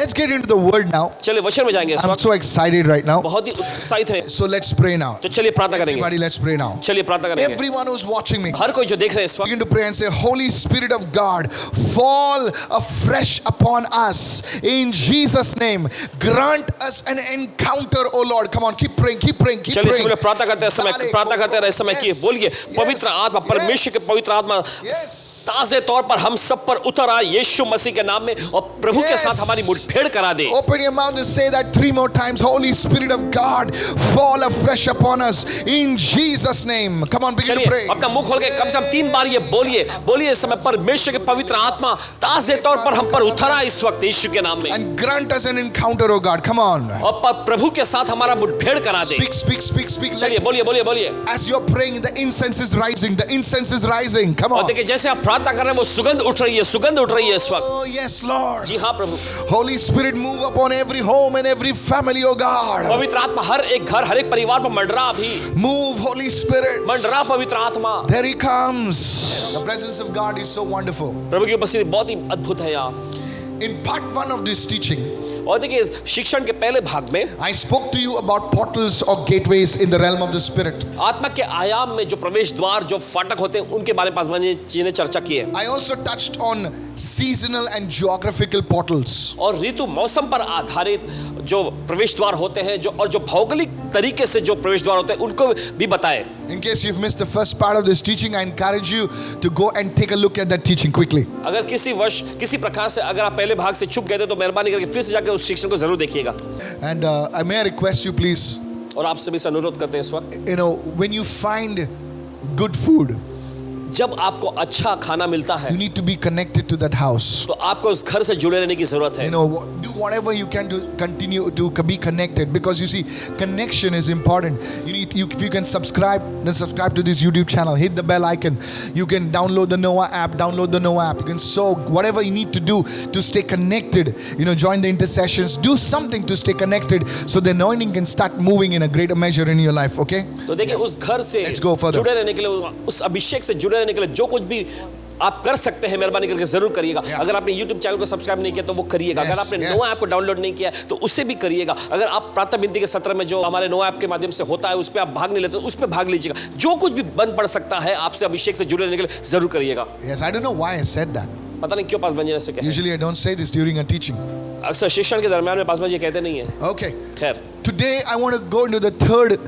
let's get into the word now. चलिए वचन में जाएंगे इस I'm वक्त। so excited right now. बहुत ही उत्साहित है। So let's pray now. तो चलिए प्रार्थना करेंगे। Everybody, let's pray now. चलिए प्रार्थना करेंगे। Everyone who's watching me, हर कोई जो देख रहे हैं इस वक्त, begin to pray and say, Holy Spirit of God, fall afresh upon us in Jesus' name. Grant us an encounter, oh Lord. Come on, keep praying, keep praying, keep चलिए praying. समय प्रार्थना करते हैं, समय प्रार्थना करते रहे, समय की बोलिए पवित्र आत्मा, परमेश्वर के पवित्र आत्मा ताजे तौर पर हम सब पर उतर आए यीशु मसीह के नाम में और प्रभु के साथ हमारी मुठभेड़ करा दे। Open your mouth and say that 3 more times. Holy Spirit of God, fall afresh upon us in Jesus' name. Come on, begin to pray. अपना मुंह खोल के कम से कम 3 बार ये बोलिए इस समय परमेश्वर के पवित्र आत्मा ताजे तौर पर हम पर उतर आए इस वक्त यीशु के नाम में। And grant us an encounter, oh God. Come on. और प्रभु के साथ हमारा मुठभेड़ करा दे। Speak. चलिए बोलिए। As you're praying, the incense is rising. The incense is rising. Come और on. देखिए जैसे आप प्रार्थना कर रहे हैं वो सुगंध उठ रही है इस वक्त। Oh yes, Lord. जी हाँ प्रभु। Holy Spirit, move upon every home and every family, oh God. पवित्र आत्मा हर एक घर हर एक परिवार पर मंडरा अभी। Move, Holy Spirit. मंडरा पवित्र आत्मा। There he comes. The presence of God is so wonderful. प्रभु की उपस्थिति बहुत ही अद्भुत है यहाँ। In part 1 of this teaching, और देखिए शिक्षण के पहले भाग में I spoke to you about portals or gateways in the realm of the Spirit. आत्मा के आयाम में जो प्रवेश द्वार जो फाटक होते हैं उनके बारे में पासवान जी ने चर्चा की है। I also touched on seasonal and geographical portals. और ऋतु मौसम पर आधारित जो प्रवेश द्वार होते हैं जो भौगोलिक तरीके से जो प्रवेश द्वार होते हैं उनको भी बताए। In case you've missed the first part of this teaching, I encourage you to go and take a look at that teaching quickly. अगर किसी प्रकार से अगर आप पहले भाग से चूक गए थे तो मेहरबानी करके फिर से जाकर उस शिक्षण को जरूर देखिएगा। And may I request you please, और आपसे भी अनुरोध करते हैं इस वक्त, you know, when you find good food, जब आपको अच्छा खाना मिलता है you need to be connected to that house. तो आपको उस घर से जुड़े रहने की जरूरत है। You know, do whatever you can to continue to be connected, because you see, connection is important. If you can subscribe to this YouTube channel, hit the bell icon. You can download the Noah app. You can sow whatever you need to do to stay connected. You know, join the intercessions. Do something to stay connected so the anointing can start moving in a greater measure in your life. Okay? तो देखिए उस घर से Let's go further. जुड़े रहने के लिए, उस अभिषेक से जुड़े रहने के लिए जो कुछ भी आप कर सकते हैं मेहरबानी करके जरूर करिएगा। अगर आपने YouTube चैनल को सब्सक्राइब नहीं किया तो वो करिएगा। अगर आपने नोआ ऐप को डाउनलोड नहीं किया तो उसे भी करिएगा। अगर आप प्रातः बिनती के सत्र में जो हमारे नोआ ऐप के माध्यम से होता है उस पर आप भाग नहीं लेते तो उसमें भाग लीजिएगा। जो कुछ भी बन पड़ सकता है आपसे अभिषेक से जुड़े रहने के लिए जरूर करिएगा। Yes, I don't know why I said that. पता नहीं क्यों पासवान जी ने ऐसे कहा। Usually I don't say this during a teaching. अक्सर शिक्षण के दरमियान में पासवान जी कहते नहीं है। Okay. खैर Today I want to go into the third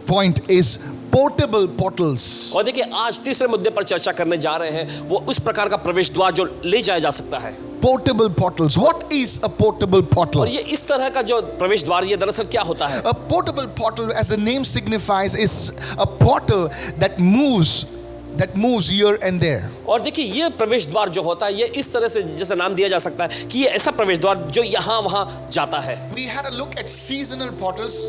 point is portable portals. और देखिए आज तीसरे मुद्दे पर चर्चा करने जा रहे हैं, वो उस प्रकार का प्रवेश द्वार जो ले जाया जा सकता है। Portable portals. What is a portable portal? और ये इस तरह का जो प्रवेश द्वार ये दरअसल क्या होता है? A portable portal, as the name signifies, is a portal that moves here and there. और देखिए ये प्रवेश द्वार जो होता है ये इस तरह से जैसे नाम दिया जा सकता है कि ये ऐसा प्रवेश द्वार जो यहाँ वहाँ जाता है। We had a look at seasonal portals.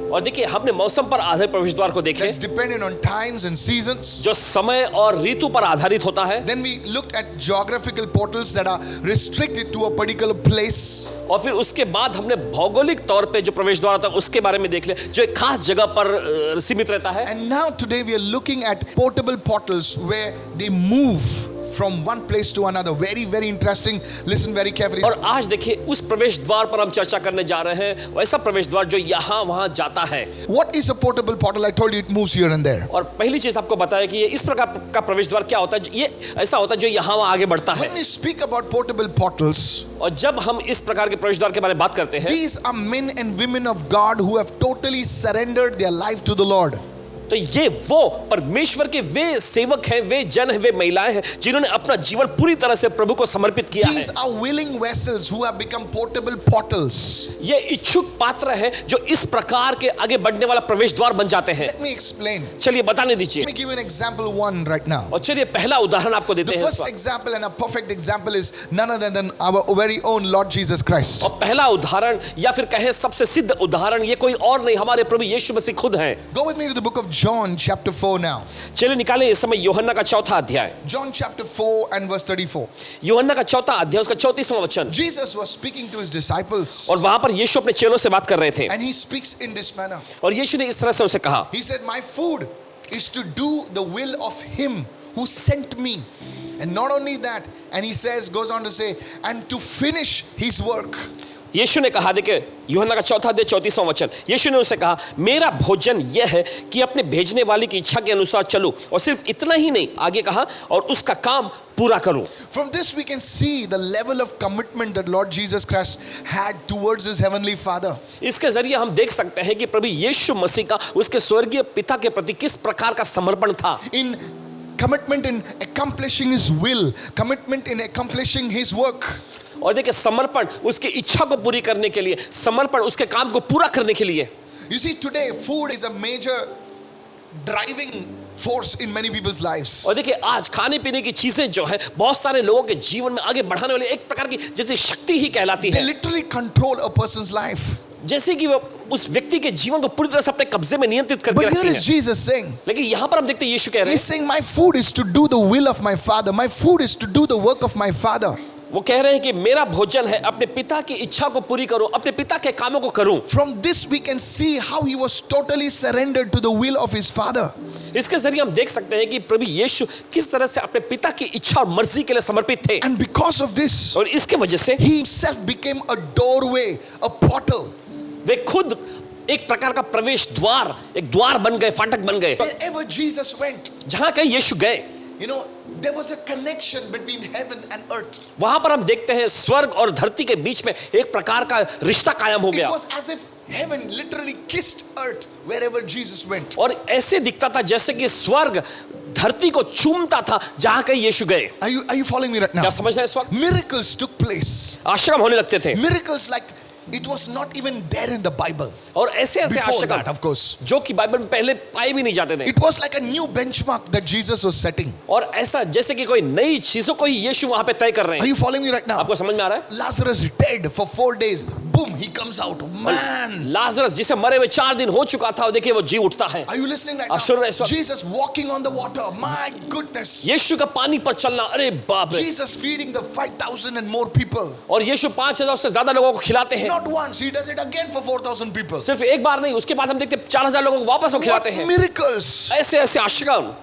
और देखिए हमने मौसम पर आधारित प्रवेश द्वार को देखे That's dependent on times and seasons. जो समय और ऋतु पर आधारित होता है। Then we looked at geographical portals that are restricted to a particular place. और फिर उसके बाद हमने भौगोलिक तौर पे जो प्रवेश द्वार होता है उसके बारे में देख लिया जो एक खास जगह पर सीमित रहता है। And now today we are looking at portable portals where they move from one place to another. Very, very interesting. Listen very carefully. और आज देखिए उस प्रवेश द्वार पर हम चर्चा करने जा रहे हैं, वैसा प्रवेश द्वार जो यहाँ वहाँ जाता है। What is a portable portal? I told you it moves here and there. और पहली चीज आपको बताया कि ये इस प्रकार का प्रवेश द्वार क्या होता है, ये ऐसा होता है जो यहाँ वहाँ आगे बढ़ता है। When we speak about portable portals, और जब हम इस प्रकार के प्रवेश द्वार के बारे में बात करते हैं, these are men and women of God who have totally surrendered their life to the Lord. तो ये वो परमेश्वर के वे सेवक हैं, वे जन हैं, वे महिलाएं हैं जिन्होंने अपना जीवन पूरी तरह से प्रभु को समर्पित किया है। These are willing vessels who have become portable portals. ये इच्छुक पात्र हैं जो इस प्रकार के आगे बढ़ने वाला प्रवेश द्वार बन जाते हैं। Let me explain. चलिए बताने दीजिए। Let me give you an example one right now. और चलिए पहला उदाहरण आपको देते The हैं। first example and a perfect example is none other than our very own Lord Jesus Christ. और पहला उदाहरण या फिर कहें सबसे सिद्ध उदाहरण ये कोई और नहीं हमारे प्रभु यीशु मसीह खुद हैं। Go with me to the book of John chapter 4 now. चलिए निकालें इस समय यूहन्ना का चौथा अध्याय। John chapter 4 and verse 34. यूहन्ना का चौथा अध्याय उसका 34वां वचन। Jesus was speaking to his disciples. और वहां पर यीशु अपने चेलों से बात कर रहे थे And he speaks in this manner. और यीशु ने इस तरह से उसे कहा। He said, my food is to do the will of him who sent me. And not only that, and he goes on to say, and to finish his work. यीशु ने कहा, देखिए यूहन्ना का 4 अध्याय 34वां वचन, यीशु ने उससे कहा, मेरा भोजन यह है कि अपने भेजने वाले की इच्छा के अनुसार चलूं, और सिर्फ इतना ही नहीं, आगे कहा, और उसका काम पूरा करूं। From this we can see the level of commitment that Lord Jesus Christ had towards his heavenly Father. इसके जरिए हम देख सकते हैं कि प्रभु यीशु मसीह का उसके स्वर्गीय पिता के प्रति किस प्रकार का समर्पण था। In commitment in accomplishing his will, commitment in accomplishing his work. और देखिए समर्पण उसकी इच्छा को पूरी करने के लिए, समर्पण उसके काम को पूरा करने के लिए। You see, today food is a major driving force in many people's lives. और देखिए आज खाने पीने की चीजें जो है बहुत सारे लोगों के जीवन में आगे बढ़ाने वाली एक प्रकार की जैसे शक्ति ही कहलाती They है, literally control a person's life. जैसे कि वो उस व्यक्ति के जीवन को पूरी तरह से अपने कब्जे में नियंत्रित करके But here रखती is है। Jesus saying, लेकिन यहाँ पर हम देखते हैं यीशु कह रहे he's हैं, saying, my food is to do the will of my Father. My food is to do the work of my Father. वो कह रहे हैं कि मेरा भोजन है अपने पिता की इच्छा को पूरी करूं, अपने पिता के कामों को करूं। From this we can see how he was totally surrendered to the will of his Father. इसके जरिए हम देख सकते हैं कि प्रभु यीशु किस तरह से अपने पिता की इच्छा और मर्जी के लिए समर्पित थे, And because of this, और इसके वजह से he himself became a doorway, a portal. वे खुद एक प्रकार का प्रवेश द्वार, एक द्वार बन गए, फाटक बन गए। Wherever Jesus went, जहां कहीं यीशु गए, you know, there was a connection between heaven and earth. वहां पर हम देखते हैं स्वर्ग और धरती के बीच में एक प्रकार का रिश्ता कायम हो It गया, was as if heaven literally kissed earth wherever Jesus went. और ऐसे दिखता था जैसे कि स्वर्ग धरती को चूमता था जहां कहीं यीशु गए। Are you following me right now? क्या समझ रहे हैं इस वक्त? Miracles took place. आश्चर्य होने लगते थे, Miracles like it was not even there in the Bible. और ऐसे ऐसे Before आश्चर्य that, of course. जो कि बाइबल में पहले पाए भी नहीं जाते थे, It was like a new benchmark that Jesus was setting. और ऐसा जैसे कि कोई नई चीजों को ही यीशु वहां पे तय कर रहे Are हैं। you following me right now? आपको समझ में आ रहा है? Lazarus dead for 4 days. Boom, he comes out. Man. Lazarus जिसे मरे हुए 4 दिन हो चुका था, और देखिए वो जी उठता है। Are you listening right आप सुन रहे हैं इस now? वक्त? Jesus walking on the water. My goodness. यीशु का पानी पर चलना, अरे बाप रे। Jesus feeding the 5,000 and more people. और यीशु 5,000 से ज्यादा लोगों को खिलाते हैं। Not once, he does it again for 4,000 people. सिर्फ एक बार नहीं, उसके बाद हम देखते हैं 4,000 लोगों को वापस वो खिलाते What हैं। miracles. ऐसे ऐसे आश्चर्य।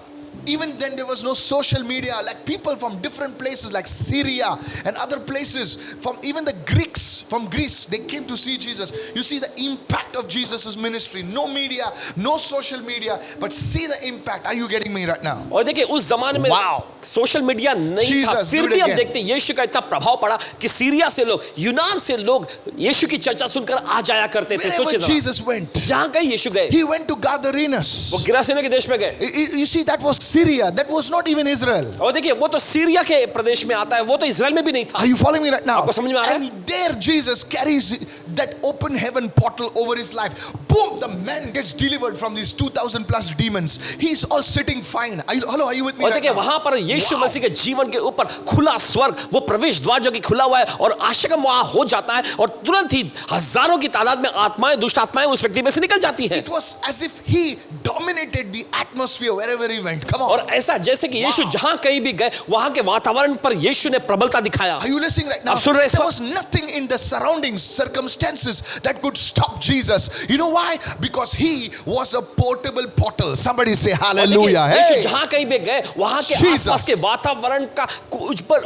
Even then there was no social media, like people from different places like Syria and other places, from even the Greeks from Greece, they came to see Jesus. You see the impact of Jesus' ministry. No media, no social media, but see the impact. Are you getting me right now? और देखिए उस जमाने में Wow. Social media नहीं था, Jesus, फिर do it भी हम again. देखते हैं यीशु का इतना प्रभाव पड़ा कि सीरिया से लोग, यूनान से लोग यीशु की चर्चा सुनकर आ जाया करते थे। Wherever सोचिए जरा, Jesus went, जहां कहीं यीशु गए, he went to Gadarenes. वो गिरासेने के देश में गए। You see, that was Syria. That was not even Israel. और देखिए वो तो सीरिया के प्रदेश में आता है, वो तो इजराइल में भी नहीं था। Are you following me right now? आपको समझ में आ रहा है? And there Jesus carries that open heaven portal over his life. Boom, the man gets delivered from these 2,000 plus demons. He's all sitting fine. Hello, are you with me और right देखिए now? वहां पर यीशु Wow. मसीह के जीवन के ऊपर खुला स्वर्ग, वो प्रवेश द्वार जो कि खुला हुआ है, और आश्चर्य वहां हो जाता है, और तुरंत ही हजारों की तादाद में आत्माएं, दुष्ट आत्माएं उस व्यक्ति में से निकल जाती हैं। It was as if he dominated the atmosphere wherever he went. Come on. और ऐसा जैसे कि यीशु जहां कहीं भी गए, वहां के वातावरण पर यीशु ने प्रबलता दिखाया। Are you listening right now? आप सुन रहे हैं इस There वक्त? was nothing in the surroundings, circumstances that could stop Jesus. You know why? Because he was a portable portal. Somebody say और hallelujah. देखिए, यीशु Hey. जहां कहीं भी गए, वहां के Jesus. आसपास के वातावरण का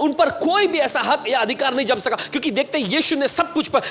उन पर कोई भी ऐसा हक या अधिकार नहीं जम सका, क्योंकि देखते हैं यीशु ने सब कुछ पर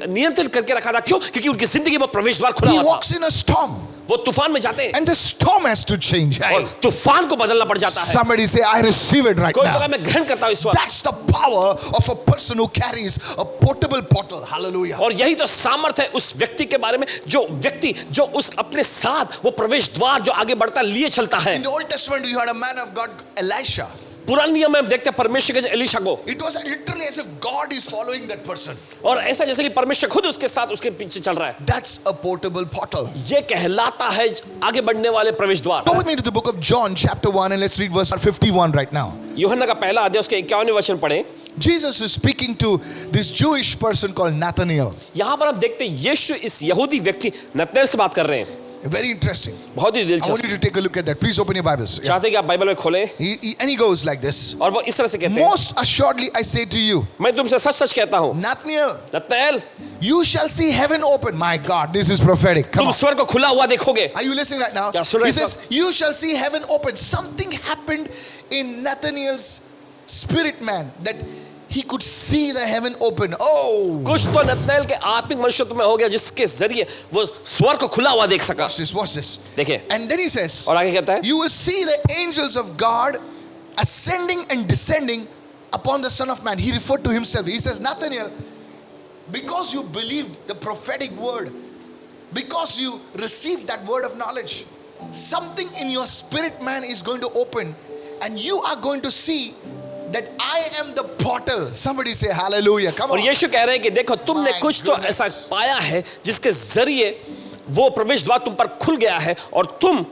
नियंत्रित करके रखा था। क्यों? क्योंकि उनकी जिंदगी में प्रवेश द्वार खुला He हुआ था। walks in a storm. वो तूफान में जाते हैं And the storm has to change. Hey. और तूफान को बदलना पड़ जाता है। Somebody say, I receive it right कोई now. कहा मैं ग्रहण करता हूं इस वक्त। That's the power of a person who carries a portable portal. Hallelujah. और यही तो सामर्थ्य है उस व्यक्ति के बारे में, जो व्यक्ति जो उस अपने साथ वो प्रवेश द्वार जो आगे बढ़ता लिए चलता है। In the Old Testament, you had a man of God, Elisha. पुराने नियम में हम देखते हैं परमेश्वर के एलीशा को, It was literally as if God is following that person. और ऐसा जैसे कि परमेश्वर खुद उसके साथ उसके पीछे चल रहा है। That's a portable portal. ये कहलाता है आगे बढ़ने वाले प्रवेश द्वार। Go with me to the book of John, chapter 1, and let's read verse 51 right now. यूहन्ना का पहला अध्याय उसके 51वें वचन पढ़ें। Jesus is speaking to this Jewish person called Nathanael. यहाँ पर हम देखते हैं यीशु इस यहूदी व्यक्ति नतनेल से बात कर रहे हैं। Very interesting. बहुत ही I want दिलचस्प। you to take a look at that. Please open your Bibles. Yeah. चाहते हैं कि आप बाइबल में खोलें, And he goes like this. और वो इस तरह से कहते हैं, Most assuredly I say to you, मैं तुमसे सच सच कहता हूँ Nathanael, Nethanel, you shall see heaven open. My God, this is prophetic. Come तुम on. स्वर्ग को खुला हुआ देखोगे। Are you listening right now? क्या सुन रहे He हैं says, you shall see heaven open. Something happened in Nathanael's spirit man that he could see the heaven open. Oh, कुछ तो नतनएल के आत्मिक मनुष्यत्व में हो गया जिसके जरिए वो स्वर्ग को खुला हुआ देख सका. watch this. देखिए, And then he says, और आगे कहता है, you will see the angels of God ascending and descending upon the Son of Man. He referred to himself. He says, Nathaniel, because you believed the prophetic word, because you received that word of knowledge, something in your spirit man is going to open, and you are going to see that I am the portal. Somebody say hallelujah. Come और on. यीशु कह रहे हैं कि देखो तुमने My कुछ तो goodness. ऐसा पाया है जिसके जरिए वो प्रवेश द्वार तुम पर खुल गया है और तुम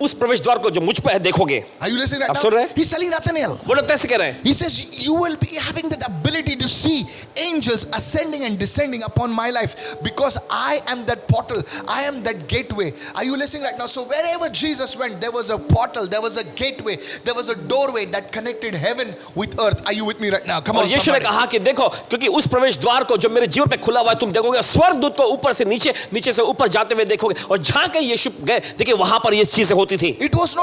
उस प्रवेश द्वार को जो मुझ पर है देखोगे. Are you listening right आप सुन रहे now? हैं? He's telling Nathaniel. वो लोग कैसे कह रहे हैं? He says, you will be having that ability to see angels ascending and descending upon my life because I am that portal. I am that gateway. Are you listening right now? So wherever Jesus went, there was a portal, there was a gateway, there was a doorway that connected heaven with earth. Are you with me right now? Come और on, यीशु ने somebody. कहा कि देखो क्योंकि उस प्रवेश द्वार को जो मेरे जीवन पे खुला हुआ है तुम देखोगे स्वर्गदूत को ऊपर से नीचे नीचे से ऊपर जाते हुए देखोगे और जहां कहीं यीशु गए देखिए वहां पर ये चीजें होती थी. It was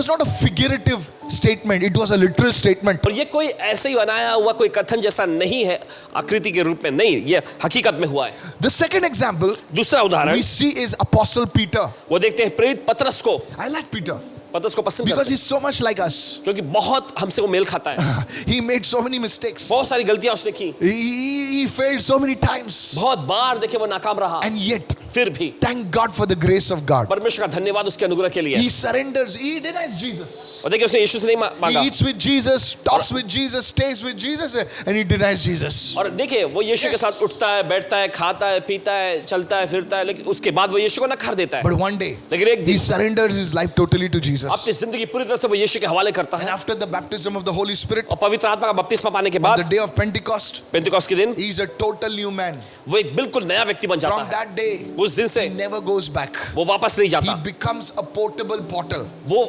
not a figurative statement. It was a literal statement. और ये कोई ऐसे ही बनाया हुआ कोई कथन जैसा नहीं है आकृति के रूप में नहीं ये हकीकत में हुआ है. The second example दूसरा उदाहरण we see is Apostle Peter. वो देखते हैं प्रेरित पतरस को. I like Peter पतरस को पसंद because करते हैं he's so much like us. क्योंकि बहुत हमसे वो मेल खाता है. He made so many mistakes. बहुत सारी गलतियां उसने की. He failed so many times. बहुत बार देखिए वो नाकाम रहा. And yet, फिर भी thank God for the grace of God. परमेश्वर का धन्यवाद उसके अनुग्रह के लिए. He surrenders. He denies Jesus. और देखिए उसने यीशु से नहीं He मांगा. eats with Jesus, talks with Jesus, stays with Jesus, and he denies Jesus. और देखिए वो यीशु के Yes. साथ उठता है बैठता है खाता है पीता है चलता है फिरता है लेकिन उसके बाद वो यीशु को नकार देता है. But one day, लेकिन एक he दिन surrenders his life totally to अपनी Jesus. जिंदगी पूरी तरह से वो यीशु के हवाले करता And है. after the baptism of the Holy Spirit, और पवित्र आत्मा का बपतिस्मा पाने के on the बाद day of Pentecost, पेंतिकोस्त के दिन he is a total new man. वो एक बिल्कुल नया व्यक्ति बन जाता From है. that day, उस दिन से he never goes back. वो वापस नहीं He जाता. becomes a portable portal. वो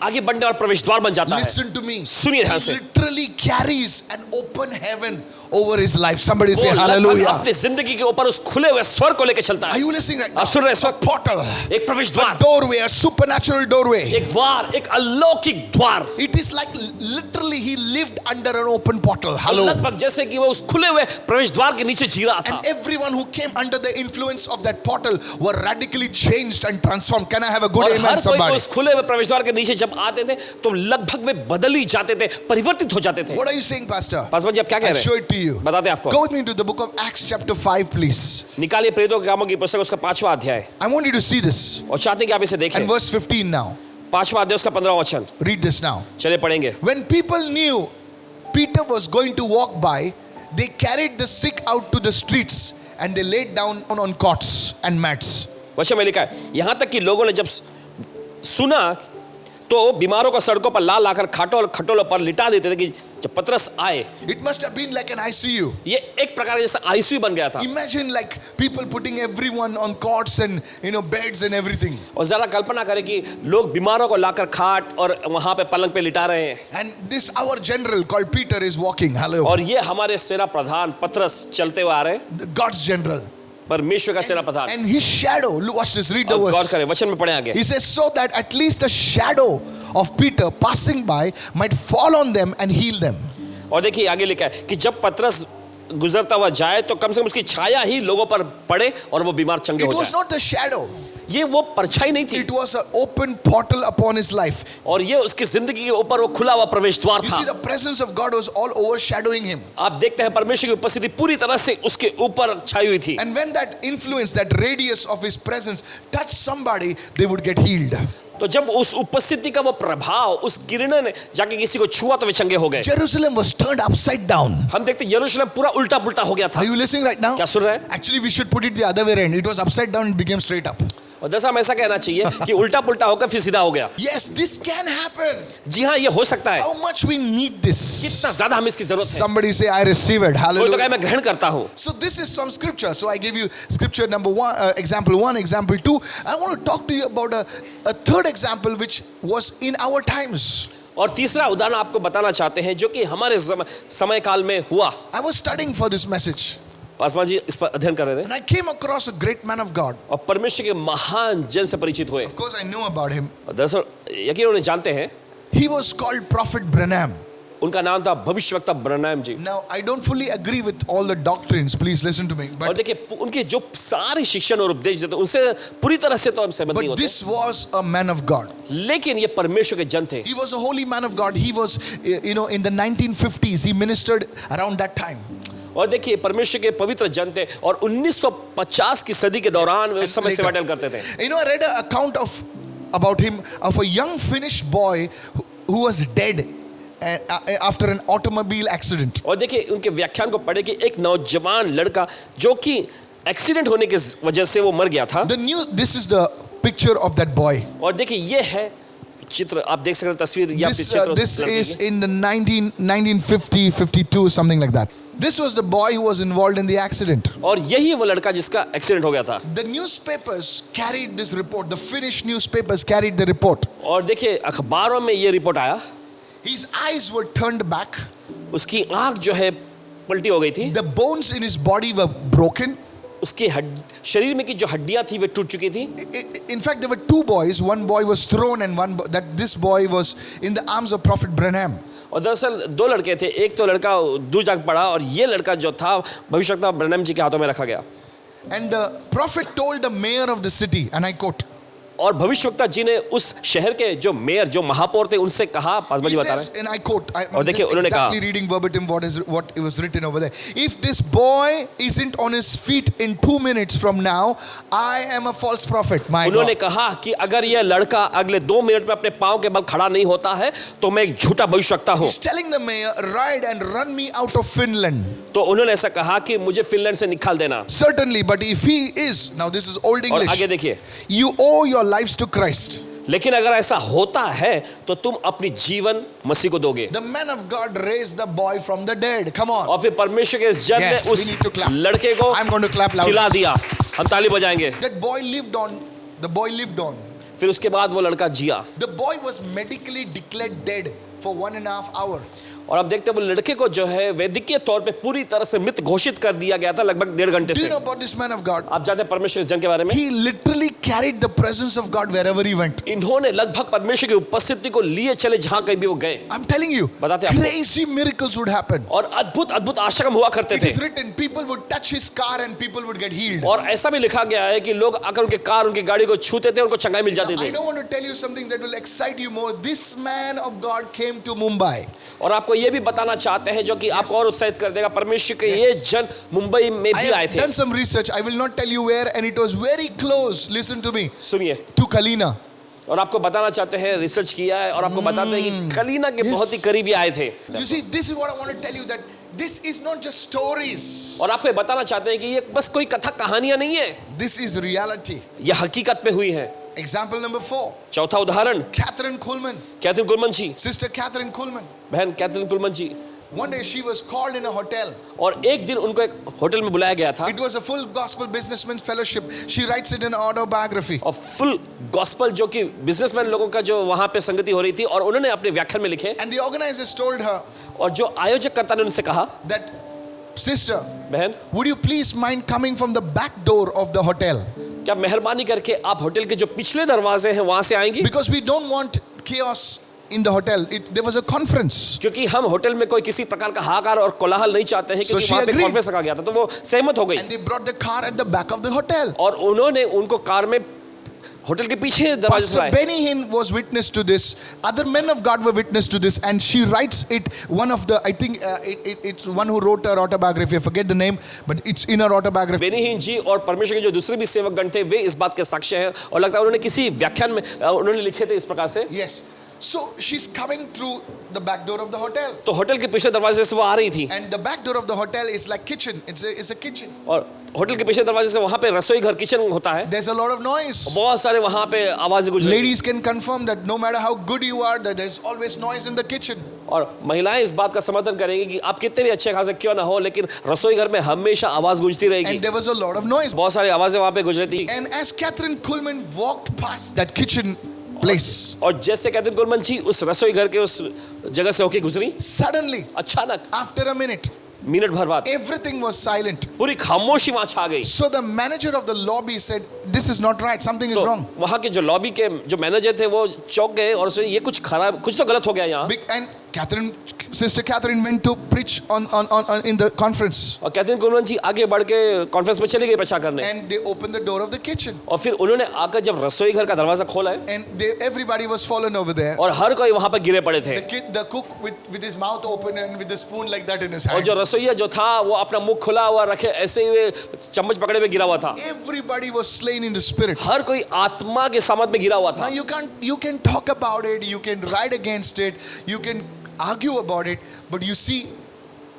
आगे बढ़ने और प्रवेश द्वार बन जाता है. Listen to me. सुनिए ध्यान He से. literally carries an open heaven over his life. Somebody say वो लगभग hallelujah. अपनी जिंदगी के ऊपर उस खुले हुए स्वर्ग को लेकर चलता Are है. you listening right now? आप सुन रहे हैं इस A वक्त? portal, एक प्रवेश a द्वार, doorway, a supernatural doorway. एक द्वार, एक अलौकिक द्वार. It is like literally he lived under an open portal. और Hello. लगभग जैसे कि वो उस खुले हुए प्रवेश द्वार के नीचे जी रहा था. And everyone who came under the influence of that portal were radically changed and transformed. Can I have a good और amen, हर कोई somebody? उस खुले हुए प्रवेश द्वार के नीचे जब आते थे तो लगभग वे बदल ही जाते थे, परिवर्तित हो जाते थे. What are you saying, Pastor? Paswan ji आप क्या कह I'll रहे show हैं? it to you. बताते हैं आपको. Go with me to the book of Acts chapter 5, please. निकालिए प्रेरितों के कामों की पुस्तक उसका 5वां अध्याय I want you to see this. और चाहते हैं कि आप इसे And देखें. verse 15 now. 5वां अध्याय उसका 15वां वचन. Read this now. चलिए पढ़ेंगे. When people knew Peter was going to walk by, they carried the sick out to the streets and they laid down on cots and mats. वचन में लिखा है यहाँ तक कि लोगों ने जब सुना तो बीमारों को सड़कों पर ला लाकर खटोलों पर लिटा देते थे कि जब पतरस आए. It must have been like an ICU. ये एक प्रकार जैसा आईसीयू बन गया था. Imagine like people putting everyone on cots and beds and everything. और जरा कल्पना करें कि लोग बीमारों को लाकर खाट और वहां पे पलंग पे लिटा रहे हैं. And this our general called Peter is walking. Hello. और ये हमारे सेना प्रधान पतरस चलते हुए आ रहे हैं. God's general. परमेश्वर का सेना प्रधान. And his shadow, look, watch this, read the और गौर verse. करें वचन में पढ़े आगे. He says, so that at least the shadow of Peter passing by might fall on them and heal them. और देखिए आगे लिखा है कि जब पतरस गुजरता हुआ जाए तो कम से कम उसकी छाया ही लोगों पर पड़े और वो बीमार चंगे It हो was जाए. not the shadow. ये वो परछाई नहीं थी It was an open portal upon his life. और ये उसकी जिंदगी के ऊपर वो खुला हुआ प्रवेश द्वार You था. see, the presence of God was all overshadowing him. आप देखते हैं परमेश्वर की उपस्थिति पूरी तरह से उसके ऊपर छाई हुई थी. And when that influence, that radius of his presence touched somebody, they would get healed. तो जब उस उपस्थिति का वो प्रभाव उस किरण ने जाके किसी को छुआ तो वे चंगे हो गए. Jerusalem was turned upside down. हम देखते यरूशलेम पूरा उल्टा पुल्टा हो गया था. Are you listening right now? क्या सुन रहे हैं? Actually, we should put it the other way around. It was upside down and became straight up. और दरअसल हम ऐसा कहना चाहिए कि उल्टा पुल्टा होकर फिर सीधा हो गया. Yes, this can happen. जी हाँ ये हो सकता है. How much we need this. कितना ज्यादा हमें इसकी जरूरत है. Somebody say, I receive it. कोई तो Hallelujah. कहे मैं ग्रहण करता हूँ. So this is from scripture. So I gave you scripture number 1, example 1, example 2. I want to talk to you about a third example which was in our times. और तीसरा उदाहरण आपको बताना चाहते हैं जो कि हमारे समय काल में हुआ. I was studying for this message. Paswan ji इस पर अध्ययन कर रहे थे And I came across a great man of God. और परमेश्वर के महान जन से परिचित हुए. Of course, I know about him. और दरअसल यकीन उन्हें जानते हैं. He was called Prophet Branham. उनका नाम था भविष्यवक्ता Branham ji. Now, I don't fully agree with all the doctrines. Please listen to me. और But, देखिए उनके जो सारे शिक्षण और उपदेश देते उनसे पूरी तरह से तो हम सहमत नहीं but होते, this was a man of God. लेकिन ये परमेश्वर के जन थे। He was a holy man of God. He was, in the 1950s, he ministered around that time. और देखिए परमेश्वर के पवित्र जन थे और 1950 की सदी के दौरान वे उस समय Later. सेवा टहल करते थे। I read an account about him, of a young Finnish boy who was dead after an automobile accident. और देखिए उनके व्याख्यान को पढ़े कि एक नौजवान लड़का जो कि एक्सीडेंट होने की वजह से वो मर गया था। This is the picture of that boy. और देखिए ये है चित्र, आप देख सकते हैं तस्वीर या फिर चित्र। This is in the 1950, 52, something like that. This was the boy who was involved in the accident. और यही वो लड़का जिसका एक्सीडेंट हो गया था। The newspapers carried this report. The Finnish newspapers carried the report. और देखिए अखबारों में ये रिपोर्ट आया, His eyes were turned back. उसकी आंख जो है पलटी हो गई थी, The bones in his body were broken. उसके शरीर में की जो हड्डियां थी वे टूट चुकी थी। In fact, there were two boys. One boy was thrown, and this boy was in the arms of Prophet Branham. और दरअसल दो लड़के थे, एक तो लड़का दूर जाग पड़ा और ये लड़का जो था भविष्यवक्ता ब्रैनम जी के हाथों में रखा गया। And the prophet told the mayor of the city, and I quote, और भविष्यवक्ता जी ने उस शहर के जो मेयर जो महापौर थे उनसे कहा, पासवान जी he बता रहे says, हैं, and I quote, और I'm देखिए just उन्होंने exactly कहा, reading verbatim what was written over there. If this boy isn't on his feet in 2 minutes from now, I am a false prophet. My उन्होंने God. कहा कि अगर यह लड़का अगले 2 मिनट में अपने पांव के बल खड़ा नहीं होता है तो मैं एक झूठा भविष्यवक्ता हूं। He's telling the mayor, ride and run me out of Finland. तो उन्होंने ऐसा कहा कि मुझे फिनलैंड से निकाल देना। Certainly, but if he is, now this is old और आगे English, देखिए, you owe your lives to Christ. लेकिन अगर ऐसा होता है तो तुम अपनी जीवन मसीह को दोगे। The man of God raised the boy from the dead. Come on. और फिर परमेश्वर के इस जन ने Yes, we उस need to clap. लड़के को I'm going to clap loud. चिल्ला दिया, हम ताली बजाएंगे। That boy lived on. The boy lived on. फिर उसके बाद वो लड़का जिया। The boy was medically declared dead for 1.5 hours. और आप देखते हैं वो लड़के को जो है वैद्यकीय तौर पे पूरी तरह से मृत घोषित कर दिया गया था लगभग 1.5 घंटे Do you से। know about this man of God? आप जानते हैं परमेश्वर इस जन के बारे में, He literally carried the presence of God wherever he went. इन्होंने लगभग परमेश्वर की उपस्थिति को लिए चले जहां कहीं भी वो गए। I'm telling you, बताते हैं आपको। crazy miracles would happen. और अद्भुत अद्भुत आश्चर्य हुआ करते It थे। is written, people would touch his car and people would get healed. और ऐसा भी लिखा गया है कि लोग अगर उनके कार उनकी गाड़ी को छूते थे उनको चंगाई मिल जाती I थी। don't want to tell you something that will excite you more. This man of God came to Mumbai. और आपको ये भी बताना चाहते हैं जो कि आपको और उत्साहित कर देगा, परमेश्वर के ये जन मुंबई में I भी आए have थे। done some research. I will not tell you where, and it was very close. Listen to me. सुनिए, To Kalina. और आपको बताना चाहते हैं, रिसर्च किया है और आपको बताते हैं कि कलीना के बहुत ही करीबी आए थे। You see, this is what I want to tell you, that this is not just stories. और आपको ये बताना चाहते हैं कि ये बस कोई कथा कहानियां नहीं है, This is reality. ये हकीकत पे हुई है। Example number 4. चौथा उदाहरण, Catherine Kuhlman. Catherine Kuhlman ji, Sister Catherine Kuhlman. बहन Catherine Kuhlman ji. One day she was called in a hotel. और एक दिन उनको एक होटल में बुलाया गया था It was a full gospel businessman fellowship. She writes it in an autobiography. और फुल गॉस्पल जो कि बिजनेसमैन लोगों का जो वहां पे संगति हो रही थी, और उन्होंने अपने व्याख्यान में लिखे, And the organizers told her और जो आयोजककर्ता ने उनसे कहा, that, sister, बहन would you please mind coming from the back door of the hotel? क्या मेहरबानी करके आप होटल के जो पिछले दरवाजे हैं वहां से आएंगी, Because we don't want chaos in the hotel. There was a conference. क्योंकि हम होटल में कोई किसी प्रकार का हाहाकार और कोलाहल नहीं चाहते हैं, क्योंकि she वहां पे agreed. कॉन्फ्रेंस रखा गया था। तो वो सहमत हो गई And they brought the car at the back of the hotel. और उन्होंने उनको कार में होटल के पीछे दरवाजे से Pastor लाए। Benny Hinn was witness to this. Other men of God were witness to this. And she writes it, one of the, I think it's one who wrote her autobiography. I forget the name, but it's in her autobiography. Beni हिन जी और परमेश्वर के जो दूसरे भी सेवकगण थे वे इस बात के साक्ष्य हैं, और लगता है उन्होंने किसी व्याख्यान में उन्होंने लिखे थे इस प्रकार से। Yes. So she's coming through the back door of the hotel. तो होटल के पीछे दरवाजे से वो आ रही थी, And the back door of the hotel is like kitchen. It's a kitchen. और होटल के पीछे दरवाजे से वहां पे रसोई घर किचन होता है, There's a lot of noise. बहुत सारे वहां पे आवाजें गुजर रही। Ladies can confirm that no matter how good you are, that there's always noise in the kitchen. और महिलाएं इस बात का समर्थन करेंगी कि आप कितने भी अच्छे खासे क्यों ना हो, लेकिन रसोई घर में हमेशा आवाज गूंजती रहेगी। And there was a lot of noise. बहुत सारी आवाजें वहां पे गुजरती थी। And as Catherine Kuhlman walked past that kitchen place, और जैसे कैथरीन कुलमन जी उस रसोई घर के उस जगह से होके गुजरी, suddenly, अचानक after a minute, मिनट भर बाद everything was silent. पूरी खामोशी वहां छा गई। So the manager of the lobby said, "This is not right. Something is तो wrong." वहां के जो लॉबी के जो मैनेजर थे वो चौंक गए और सोचे ये कुछ खराब, कुछ तो गलत हो गया यहाँ। And Sister Catherine went to preach on in the conference, और कैथरीन कुलमन जी आगे बढ़ के कॉन्फ्रेंस में चली गई प्रचार करने, and they opened the door of the kitchen, और फिर उन्होंने आकर जब रसोई घर का दरवाजा खोला है, and everybody was fallen over there. और हर कोई वहां पर गिरे पड़े थे, The cook with his mouth open and with the spoon like that in his और hand. जो रसोइया जो था वो अपना मुंह खुला हुआ रखे ऐसे ही चम्मच पकड़े हुए गिरा हुआ था, Everybody was slain in the spirit. हर कोई आत्मा के सामत में गिरा हुआ Now था। you can talk about it, you can write against it, you can argue about it, but you see,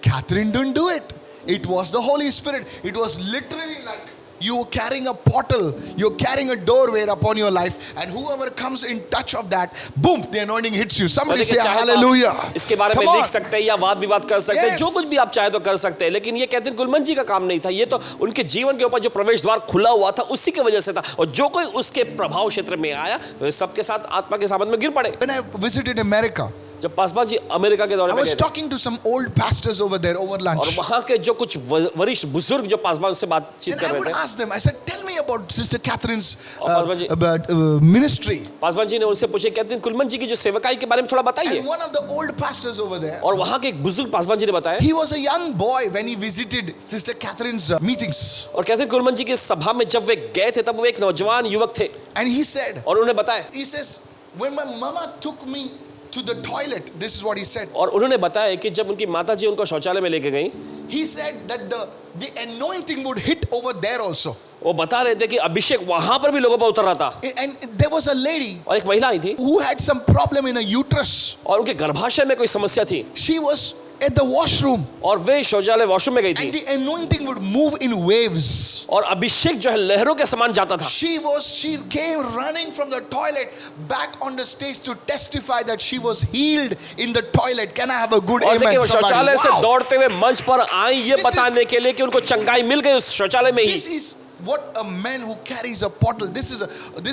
Catherine didn't do it. It was the Holy Spirit. It was literally like you carrying a portal, you're carrying a doorway upon your life, and whoever comes in touch of that, boom, the anointing hits you. Somebody say hallelujah. इसके बारे में लिख सकते हैं या वाद विवाद कर सकते हैं, जो कुछ भी आप चाहे तो कर सकते हैं, लेकिन ये कैथरीन कुलमन जी का काम नहीं था, ये तो उनके जीवन के ऊपर जो प्रवेश द्वार खुला हुआ था उसी की वजह से था, और जो कोई उसके प्रभाव क्षेत्र में आया वे सबके साथ आत्मा के सामत में गिर पड़े। When I visited America, जब पासवान जी अमेरिका के दौरे I पे was गए थे, talking to some old pastors over there over और lunch. वहां के जो कुछ वरिष्ठ बुजुर्ग जो पासवान से बातचीत And कर I रहे would थे, ask them, I said, tell me about Sister Catherine's Pastor about ministry. Paswan ji ने उनसे पूछे कैथरीन कुलमन जी की जो सेवकाई के बारे में थोड़ा बताइए, And one of the old pastors over there, और वहां के एक बुजुर्ग पासवान जी ने बताया, he was a young boy when he visited Sister Catherine's meetings. और कैथरीन कुलमन जी की सभा में जब वे गए थे तब वो एक नौजवान युवक थे, And he said, और उन्होंने बताया, he says, when my mama took me to the toilet, this is what he said. और उन्होंने बताया कि जब उनकी माता जी उनको शौचालय में लेके गई, He said that the anointing would hit over there also. वो बता रहे थे कि अभिषेक वहां पर भी लोगों पर उतर रहा था, And there was a lady और एक महिला आई थी who had some problem in her uterus. और उनके गर्भाशय में कोई समस्या थी, She was at the washroom, और वे शौचालय वॉशरूम में गई and थी, the anointing would move in waves. और अभिषेक जो है लहरों के समान जाता था। She came running from the toilet back on the stage to testify that she was healed in the toilet. Can I have a good और amen? देखिए वो Somebody? शौचालय से Wow. दौड़ते हुए मंच पर आई ये This बताने के लिए कि उनको चंगाई मिल गई उस शौचालय में ही। This is what a man who carries a portal. This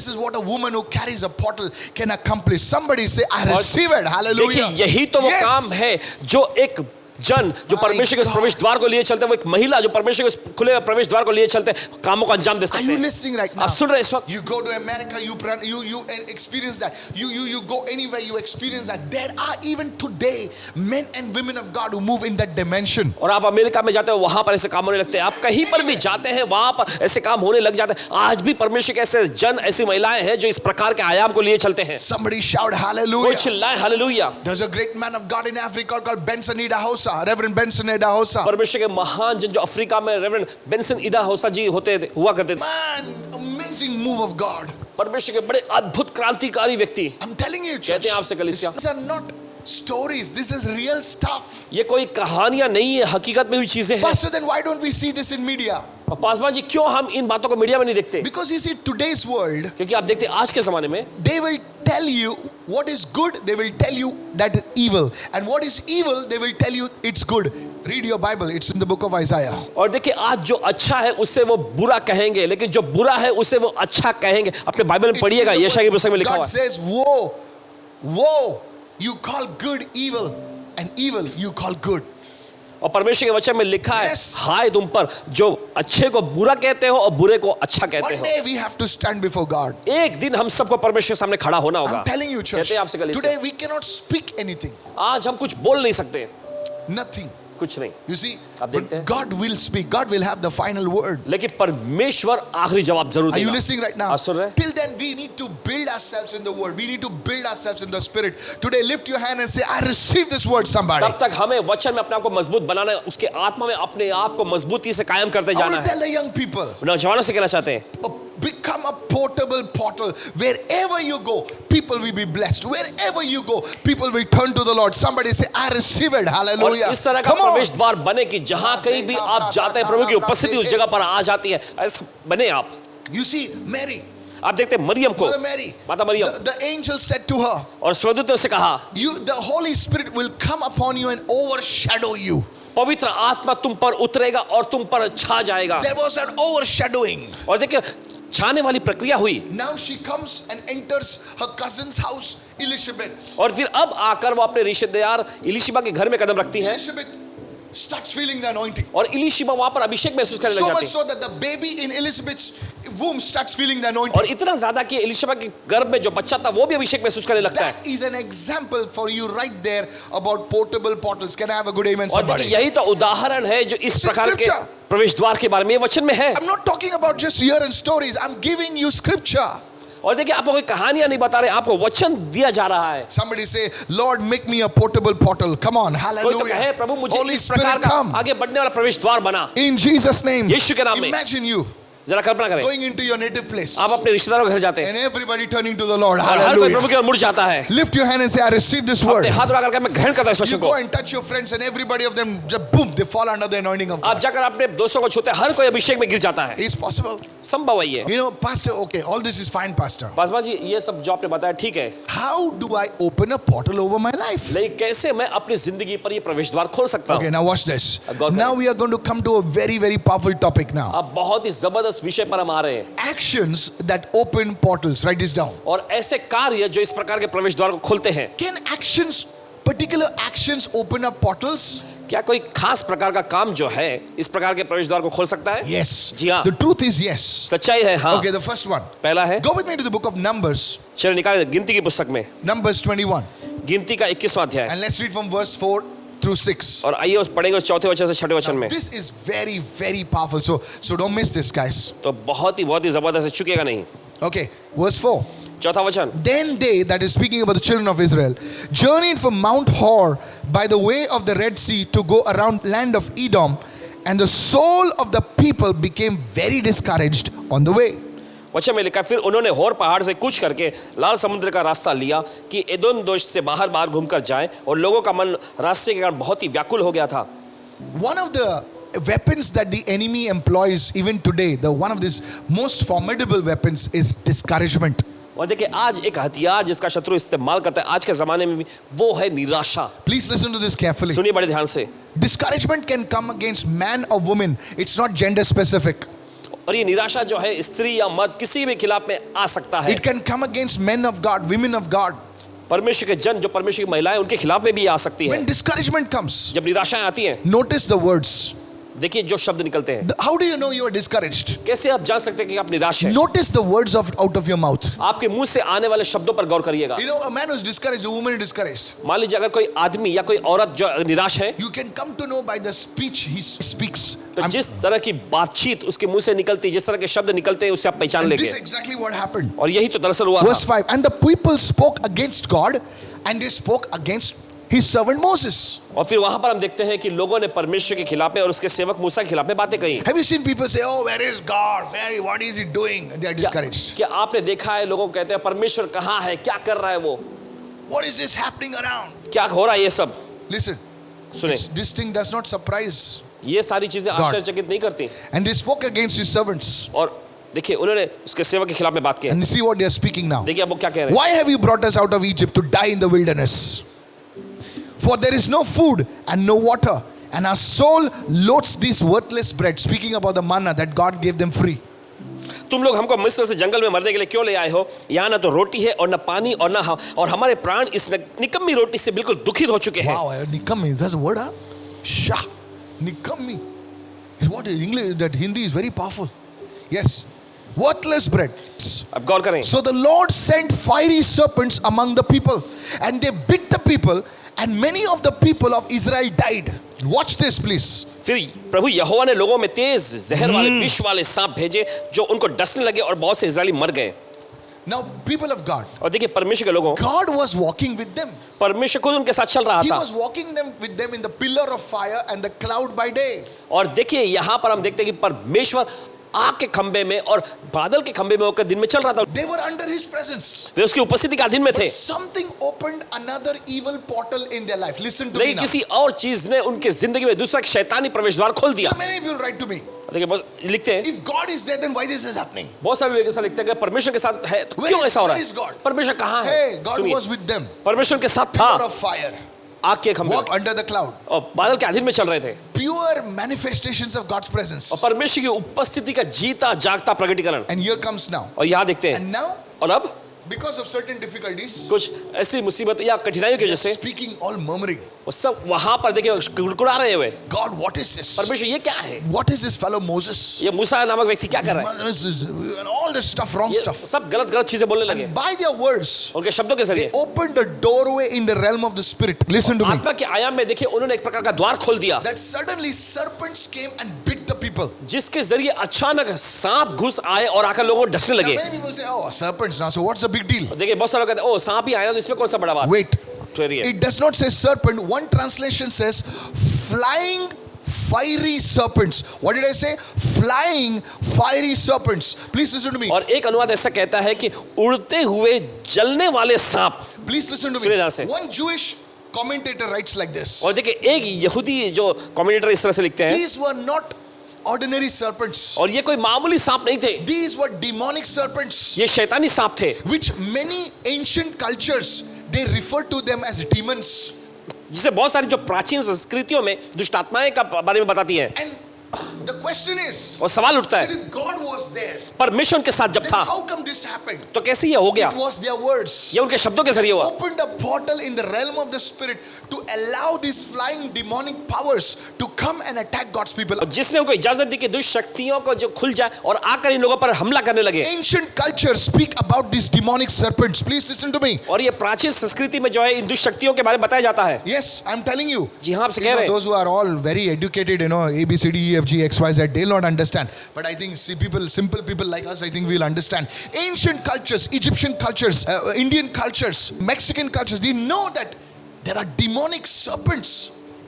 is what a woman who carries a portal can accomplish. Somebody say, I receive it. Hallelujah. देखिए यही तो वो Yes. काम है जो एक जन जो परमेश्वर के उस प्रवेश द्वार को लिए चलते हैं, वो एक महिला जो परमेश्वर के उस खुले हुए प्रवेश द्वार को लिए चलते हैं, कामों को अंजाम दे Are सकते you हैं। listening right now? आप सुन रहे हैं इस वक्त? You go to America, you experience that. You go anywhere, you experience that. There are even today men and women of God who move in that dimension. और आप America में जाते हो वहां पर ऐसे काम होने लगते हैं, आप कहीं पर भी जाते हैं वहां पर ऐसे काम होने लग जाते हैं। आज भी परमेश्वर के ऐसे जन ऐसी महिलाएं हैं जो इस प्रकार के आयाम को लिए चलते हैं। Somebody shout कोई hallelujah. चिल्लाए hallelujah. There's a great man of God in Africa called Benson Idahosa, Reverend Benson Idahosa. परमेश्वर के महान जन जो अफ्रीका में रेवरेंड बेंसन इडाहोसा जी हुआ करते थे, Man, amazing move of God. परमेश्वर के बड़े अद्भुत क्रांतिकारी व्यक्ति। I'm telling you, church, कहते हैं आपसे कलीसिया, these are not stories. This is real stuff. ये कोई कहानियां नहीं है, हकीकत में हुई चीजें हैं। Pastor, then why don't we see this in media? और पासवान जी क्यों हम इन बातों को मीडिया में नहीं देखते? Because you see, today's world, क्योंकि आप देखते हैं आज के जमाने में they will tell you what is good, they will tell you that is evil. And what is evil, they will tell you it's good. Read your Bible, it's in the book of Isaiah. और देखिए आज जो अच्छा है उससे वो बुरा कहेंगे, लेकिन जो बुरा है उसे वो अच्छा कहेंगे। अपने बाइबल में It's in पढ़िएगा, the यशायाह की book. पुस्तक में लिखा God हुआ है, says, woe, you call good evil, and evil you call good. और परमेश्वर के वचन में लिखा है, Yes. हाय तुम पर जो अच्छे को बुरा कहते हो और बुरे को अच्छा कहते One हो। day we have to stand before God. एक दिन हम सबको परमेश्वर के सामने खड़ा होना होगा। I'm telling you, church, कहते हैं आपसे कलीसिया, today we cannot speak anything, आज हम कुछ बोल नहीं सकते, nothing. कुछ नहीं, You see, आप but देखते हैं? God will speak. God will have the final word. लेकिन परमेश्वर आखिरी जवाब जरूर Are you देगा। listening right now? आप सुन रहे हैं? Till then, we need to build ourselves in the word. We need to build ourselves in the spirit. Today, lift your hand and say, I receive this word, somebody. तब तक हमें वचन में अपने आप को मजबूत बनाना है, उसके आत्मा में अपने आप को मजबूती से कायम करते I जाना want to है। tell the young people, नौजवानों से कहना चाहते हैं, become a portable portal. Wherever you go, people will be blessed. Wherever you go, people will turn to the Lord. Somebody say, I receive it. और Hallelujah. इस तरह का Come on. प्रवेश द्वार बने कि जहां कहीं भी आप जाते हैं प्रभु की उपस्थिति उस जगह पर आ जाती है, ऐसा बने आप। You see, Mary, आप देखते हैं मरियम को, Mother Mary, माता Maryam, the angel said to her, और स्वर्गदूत ने उसे कहा, the Holy Spirit will come upon you and overshadow you. पवित्र आत्मा तुम पर उतरेगा और तुम पर छा जाएगा। There was an overshadowing. और देखिए छाने वाली प्रक्रिया हुई, Now she comes and enters her cousin's house, Elizabeth. और फिर अब आकर वो अपने रिश्तेदार इलिशिबा के घर में कदम रखती है। Elizabeth, starts feeling the anointing. और इलीशिबा वहां पर अभिषेक महसूस करने So लग much जाती है। so that the baby in Elizabeth's womb starts feeling the anointing. और इतना ज्यादा कि इलीशिबा के गर्भ में जो बच्चा था वो भी अभिषेक महसूस करने लगता है। That is an example for you right there about portable portals. Can I have a good amen, और somebody? देखिए यही तो उदाहरण है जो इस This is प्रकार के scripture. प्रवेश द्वार के बारे में ये वचन में है। I'm not talking about just hearing stories. I'm giving you scripture. और देखिए आपको कोई कहानियां नहीं बता रहे, आपको वचन दिया जा रहा है। Somebody say, Lord, make me a portable portal. Come on, कोई तो hallelujah. कहे प्रभु मुझे Holy इस प्रकार Spirit, का come. आगे बढ़ने वाला प्रवेश द्वार बना। In Jesus' name. यीशु के नाम में। Imagine you जरा कल्पना करें, going into your native place आप अपने रिश्तेदारों के घर जाते हैं and everybody turning to the Lord. और हर कोई प्रभु Hallelujah. की ओर मुड़ जाता है। Lift your hand and say, I receive this word. अपने हाथ उठा करके मैं ग्रहण करता हूं इस You वचन go को। and touch your friends and everybody of them just boom, they fall under the anointing of आप God. जाकर अपने दोस्तों को छूते हर कोई अभिषेक में गिर जाता है। It's possible. संभव है ये। You know, Pastor, okay, all this is fine, Pastor. Paswan ji ये सब जो आपने बताया ठीक है, How do I open a portal over my life? लेकिन कैसे मैं अपनी जिंदगी पर ये प्रवेश द्वार खोल सकता Okay, हूँ? now watch this. अब गौर करें। Now we are going to come to a very, very powerful topic now. अब बहुत ही जबरदस्त विषय पर हम आ रहे हैं Actions that open portals. Write this down. और ऐसे कार्य जो इस प्रकार के प्रवेश द्वार को खोलते हैं। Can actions, particular actions, open up portals? क्या कोई खास प्रकार का काम जो है इस प्रकार के प्रवेश द्वार को खोल सकता है? Yes. जी हाँ। The truth is yes. सच्चाई है हाँ। Okay, the first one. पहला है, Go with me to the book of Numbers, चलिए निकालें गिनती की पुस्तक में Numbers 21. गिनती का 21वां अध्याय And let's read from verse 4 through 6. और आइए उस पढ़ेंगे उस चौथे वचन से छठे वचन में। This is very, very powerful. So don't miss this, guys. तो बहुत ही जबरदस्त है, चुकेगा नहीं। Okay, verse 4. चौथा वचन, Then they, that is speaking about the children of Israel, journeyed from Mount Hor by the way of the Red Sea to go around land of Edom, and the soul of the people became very discouraged on the way. वचन में लिखा, फिर उन्होंने होर पहाड़ से कूच करके लाल समुद्र का रास्ता लिया कि एदोम देश से बाहर घूमकर जाएं, और लोगों का मन रास्ते के कारण बहुत ही व्याकुल हो गया था। One of the weapons that the enemy employs even today, the one of these most formidable weapons is discouragement. और देखिए आज एक हथियार जिसका शत्रु इस्तेमाल करता है आज के जमाने में भी, वो है निराशा। Please listen to this carefully. सुनिए बड़े ध्यान से। Discouragement can come against man or woman. It's not gender specific. और ये निराशा जो है स्त्री या मर्द किसी भी खिलाफ में आ सकता है। It can come against men of God, women of God. परमेश्वर के जन जो परमेश्वर की महिलाएं उनके खिलाफ में भी आ सकती है। When discouragement comes, जब निराशाएं आती हैं, notice the words. देखिए जो शब्द निकलते हैं। How do you know you are discouraged? कैसे आप जान सकते हैं कि आप निराश हैं? Notice the words out of your mouth. आपके मुंह से आने वाले शब्दों पर गौर करिएगा। You know, a man who is discouraged, a woman is discouraged. मान लीजिए अगर कोई आदमी या कोई औरत जो निराश है, You can come to know by the speech he speaks. तो जिस तरह की बातचीत उसके मुंह से निकलती है, जिस तरह के शब्द निकलते हैं, उससे आप पहचान And लेंगे। this is exactly what happened. और यही तो दरअसल हुआ Verse था। 5. And the people spoke against God, and they spoke against his servant Moses. और फिर वहां पर हम देखते हैं कि लोगों ने परमेश्वर के खिलाफ में और उसके सेवक मूसा के खिलाफ में बातें कही। Have you seen people say, "Oh, where is God? What is he doing?" They are discouraged. क्या आपने देखा है लोगों को कहते हैं परमेश्वर कहाँ है, क्या कर रहा है वो, What is this happening around? क्या हो रहा है ये सब? Listen, सुने, this thing does not surprise. ये सारी चीजें आश्चर्यचकित नहीं करती। And they spoke against his servants. और देखिए उन्होंने उसके सेवक के खिलाफ में बात की। And see what they are speaking now. देखिए अब वो क्या कह रहे हैं। Why have you brought us out of Egypt to die in the wilderness? For there is no food and no water, and our soul loathes this worthless bread. Speaking about the manna that God gave them free. तुम लोग हमको मिस्र से जंगल में मरने के लिए क्यों ले आए हो? यहाँ ना तो रोटी है और ना पानी और हमारे प्राण इस निकम्मी रोटी से बिल्कुल दुखित हो चुके हैं। Wow, nikammi, that's a word, huh? Shah, nikammi. Is what in English, that Hindi is very powerful. Yes, worthless bread. अब गौर करें। So the Lord sent fiery serpents among the people, and they bit the people, and many of the people of Israel died. Watch this, please. फिर प्रभु यहोवा ने लोगों में तेज जहर वाले विष वाले सांप भेजे जो उनको डसने लगे और बहुत से इस्राएली मर गए। Now, people of God, और देखिए परमेश्वर के लोगों, God was walking with them. परमेश्वर खुद उनके साथ चल रहा He था। was walking with them in the pillar of fire and the cloud by day. और देखिए यहाँ पर हम देखते हैं कि परमेश्वर आग के खंबे में और बादल के खंबे में होकर दिन में चल रहा था। They were under His presence. वे उसकी उपस्थिति के अधीन में थे। Something opened another evil portal in their life. Listen to me लेकिन now. किसी और चीज ने उनके जिंदगी में दूसरा शैतानी प्रवेश द्वार खोल दिया। Many people write to me. देखिए लिखते हैं, If God is there, then why this is happening? बहुत सारे लोग ऐसा लिखते हैं कि परमेश्वर के साथ है तो Where क्यों is- ऐसा हो रहा where is है? God? परमेश्वर कहाँ है? Hey, God सुनिए, was with them. परमेश्वर के साथ Pillar था of fire. आग के खंबे Walk में under the cloud. और बादल के अधीन में चल रहे थे। Pure manifestations of God's presence. और परमेश्वर की उपस्थिति का जीता जागता प्रकटीकरण। And here comes now. और यहाँ देखते हैं, And now, और अब because of certain difficulties, कुछ ऐसी मुसीबत या कठिनाइयों की वजह से speaking all murmuring. वो सब वहां पर देखिए कुड़कुड़ा रहे हुए, God, what is this? परमेश्वर ये क्या है, What is this fellow Moses? ये मूसा नामक व्यक्ति क्या कर रहा है, And all this stuff, wrong ये stuff. सब गलत गलत चीजें बोलने लगे By their words, उनके शब्दों के they जरिए। opened the doorway in the realm of the spirit. Listen to me. आत्मा के आयाम में देखिए उन्होंने एक प्रकार का द्वार खोल दिया, That suddenly serpents came and bit the people. जिसके जरिए अचानक सांप घुस आए और आकर लोगों को डसने Now, लगे। many people say, "Oh, serpents now. So what's the big deal?" देखिए बहुत सारे लोग कहते हैं ओ सांप ही आया तो इसमें कौन सा बड़ा बात। Wait. ठहरिए, It does not say serpent. One translation says flying fiery serpents. What did I say? Flying fiery serpents. Please listen to me. और एक अनुवाद ऐसा कहता है कि उड़ते हुए जलने वाले सांप। Please listen to सुनिए ध्यान me. से। One Jewish commentator writes like this. और देखिए एक यहूदी जो कमेंटेटर इस तरह से लिखते हैं, These were not ordinary serpents. और ये कोई मामूली सांप नहीं थे, These were demonic serpents, ये शैतानी सांप थे, which many ancient cultures they refer to them as demons. जिसे बहुत सारी जो प्राचीन संस्कृतियों में दुष्ट आत्माएं का बारे में बताती हैं। And the question is, और सवाल उठता है, if God was there, परमेश्वर उनके साथ जब then था how come this happened? तो कैसे ये हो गया? It was their words. ये उनके शब्दों के जरिए हुआ, Opened a portal in the realm of the spirit to allow these flying demonic powers to come and attack God's people. और जिसने उनको इजाजत दी कि दुष्ट शक्तियों को जो खुल जाए और आकर इन लोगों पर हमला करने लगे। Ancient cultures speak about these demonic serpents. Please listen to me. और ये प्राचीन संस्कृति में जो है इन दुष्ट शक्तियों के बारे में बताया जाता है। Yes, I'm telling you. जी हाँ, आपसे You कह know, रहे हैं। those who are all very educated, A, B, C, D, E, F, G, X, Y, Z, they'll not understand. But I think simple people like us, I think we'll understand. Ancient cultures, Egyptian cultures, Indian cultures, Mexican cultures, they know that there are demonic serpents,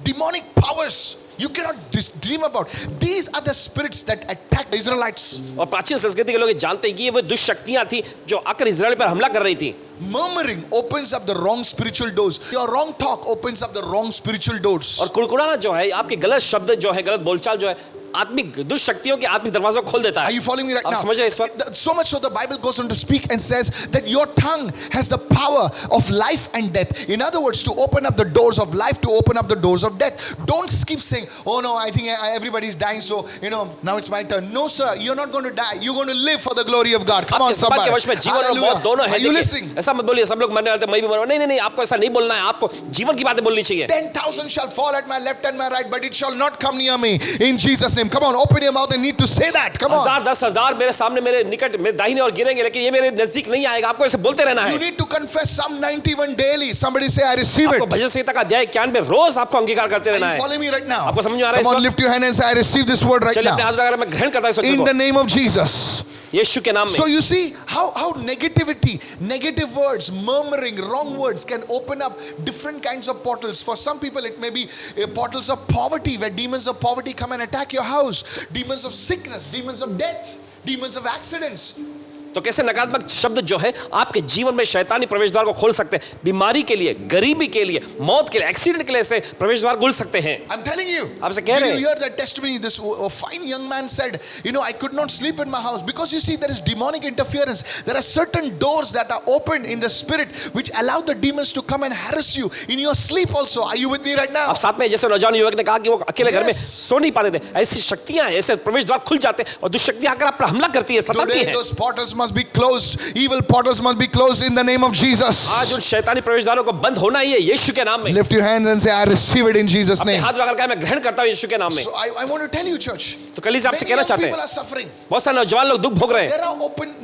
demonic powers. You cannot dream about. These are the spirits that attacked the Israelites. और प्राचीन संस्कृति के लोग ये जानते हैं कि ये वो दुष्ट शक्तियां थी जो आकर इजराइल पर हमला कर रही थी। Murmuring opens up the wrong spiritual doors. Your wrong talk opens up the wrong spiritual doors. और कुड़कुड़ाना जो है आपके गलत शब्द जो है, गलत बोलचाल जो है आत्मिक दुष्ट शक्तियों के आत्मिक दरवाजों को खोल देता Are है। you following me right आप now? समझ रहे हैं इस वक्त? So much so the Bible goes on to speak and says that your tongue has the power of life and death. In other words, to open up the doors of life, to open up the doors of death. Don't keep saying, "Oh no, I think everybody's dying, so now it's my turn." No, sir, you're not going to die. You're going to live for the glory of God. Come on, आपके सबर somebody. के वश में जीवन और मौत दोनों Are है। you देखिए, listening? ऐसा मत बोलिए सब लोग मरने वाले थे, मैं भी मरूंगा। नहीं, आपको ऐसा नहीं बोलना है, आपको जीवन की बातें बोलनी चाहिए। 10,000 shall fall at my left and my right, but it shall not come near me. In Jesus' name. Come on, open your mouth and need to say that. Come on. 1000 10,000 मेरे सामने मेरे निकट मेरे दाहिने और गिरेंगे, लेकिन ये मेरे नजदीक नहीं आएगा। आपको ऐसे बोलते रहना You है। need to confess Psalm 91 daily. Somebody say, "I receive आपको it." भजन संहिता का अध्याय 91 रोज आपको अंगीकार करते रहना Are you है। following me right now? आपको समझ में आ रहा है Come इस on, वक्त? lift your hand and say, "I receive this word right चलिए अपने now." हाथ लगाकर मैं ग्रहण करता हूं इस वचन In को the name of Jesus. यीशु के नाम So में। you see how negativity, negative words, murmuring, wrong words can open up different kinds of portals. For some people it may be portals of poverty, where demons of poverty come and attack your house. Demons of sickness, demons of death, demons of accidents. तो कैसे नकारात्मक शब्द जो है आपके जीवन में शैतानी प्रवेश द्वार को खोल सकते हैं। बीमारी के लिए, गरीबी के लिए, मौत के लिए, एक्सीडेंट के लिए ऐसे प्रवेश द्वार खुल सकते हैं। I'm telling you. आपसे कह रहे Did हैं। you hear that testimony? This fine young man said, "I could not sleep in my house because you see there is demonic interference. There are certain doors that are opened in the spirit which allow the demons to come and harass you in your sleep also." Are you with me right now? अब साथ में जैसे नौजवान युवक ने कहा कि वो अकेले घर में Yes. सो नहीं पाते थे, ऐसी शक्तियां ऐसे प्रवेश द्वार खुल जाते हैं और दुष्ट शक्तियां आकर आप पर हमला करती है, सताती Today है। those portals must be closed. Evil portals must be closed in the name of Jesus. आज उन शैतानी प्रवेश द्वारों को बंद होना ही है यीशु के नाम में। Lift your hands and say, "I receive it in Jesus' अपने name." हाथ लगाकर कहा मैं ग्रहण करता हूं यीशु के नाम में। So I want to tell you, church. तो कल से आपसे Many कहना young चाहते people हैं, are suffering. बहुत सारे नौजवान लोग दुख भोग रहे हैं।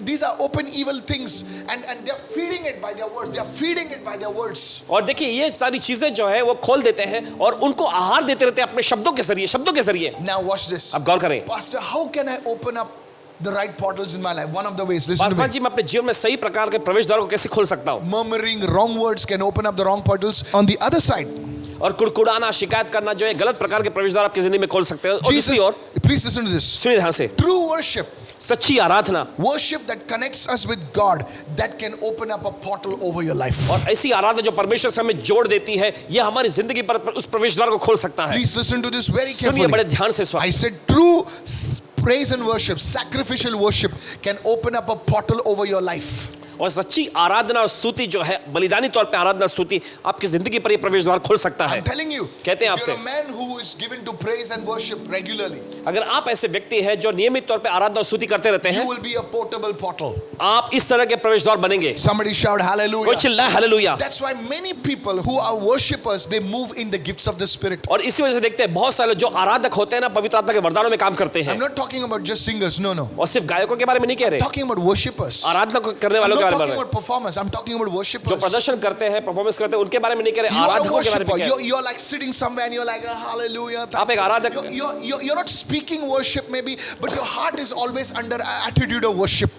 These are open evil things, and they are feeding it by their words. They are feeding it by their words. और देखिए ये सारी चीजें जो है वो खोल देते हैं और उनको आहार देते रहते हैं अपने शब्दों के जरिए। Now watch this. अब गौर करें, Pastor, how can I open up the right portals in my life? One of the ways, listen to Paswan me. जी मैं अपने जीवन में सही प्रकार के प्रवेश द्वारों को कैसे खोल सकता हूँ। Murmuring, wrong words can open up the wrong portals. On the other side, और कुड़कुड़ाना, शिकायत करना जो है गलत प्रकार के प्रवेश द्वार आपकी जिंदगी में खोल सकते हैं। और दूसरी ओर please listen to this. सुनिए ध्यान से, True worship, सच्ची आराधना worship that connects us with God, that can open up a portal over your life. और ऐसी आराधना जो परमेश्वर से हमें जोड़ देती है, ये हमारी जिंदगी पर उस प्रवेश द्वार को खोल सकता है। Please listen to this very सुनिए बड़े carefully. ध्यान से इस I वक्त। said true praise and worship, sacrificial worship can open up a portal over your life. और सच्ची आराधना और स्तुति जो है, बलिदानी तौर पे आराधना स्तुति आपकी जिंदगी पर ये प्रवेश द्वार खोल सकता है। I'm telling you, कहते हैं if you're आपसे, a man who is given to praise and worship regularly, अगर आप ऐसे व्यक्ति हैं जो नियमित तौर पे आराधना और स्तुति करते रहते you हैं, will be a portable portal. आप इस तरह के प्रवेश द्वार बनेंगे। Somebody shout कोई hallelujah. चिल्लाए hallelujah. That's why many people who are worshippers, they move in the gifts of the Spirit. और इसी वजह से देखते हैं बहुत सारे जो आराधक होते हैं ना, पवित्र आत्मा के वरदानों में काम करते हैं। I'm not talking about just singers, no. और सिर्फ गायकों के बारे में नहीं कह रहे, Talking about worshippers. आराधना करने I'm वालों के not बारे में talking कह रहे, about performers. I'm talking about जो worshippers. प्रदर्शन करते हैं, परफॉर्मेंस करते हैं, उनके बारे में नहीं कह रहे, You are a आराधकों के बारे में worshipper. कह रहे। You're like sitting somewhere and you're like hallelujah. आप एक आराधक, You're not speaking worship maybe, but your heart is always under attitude of worship.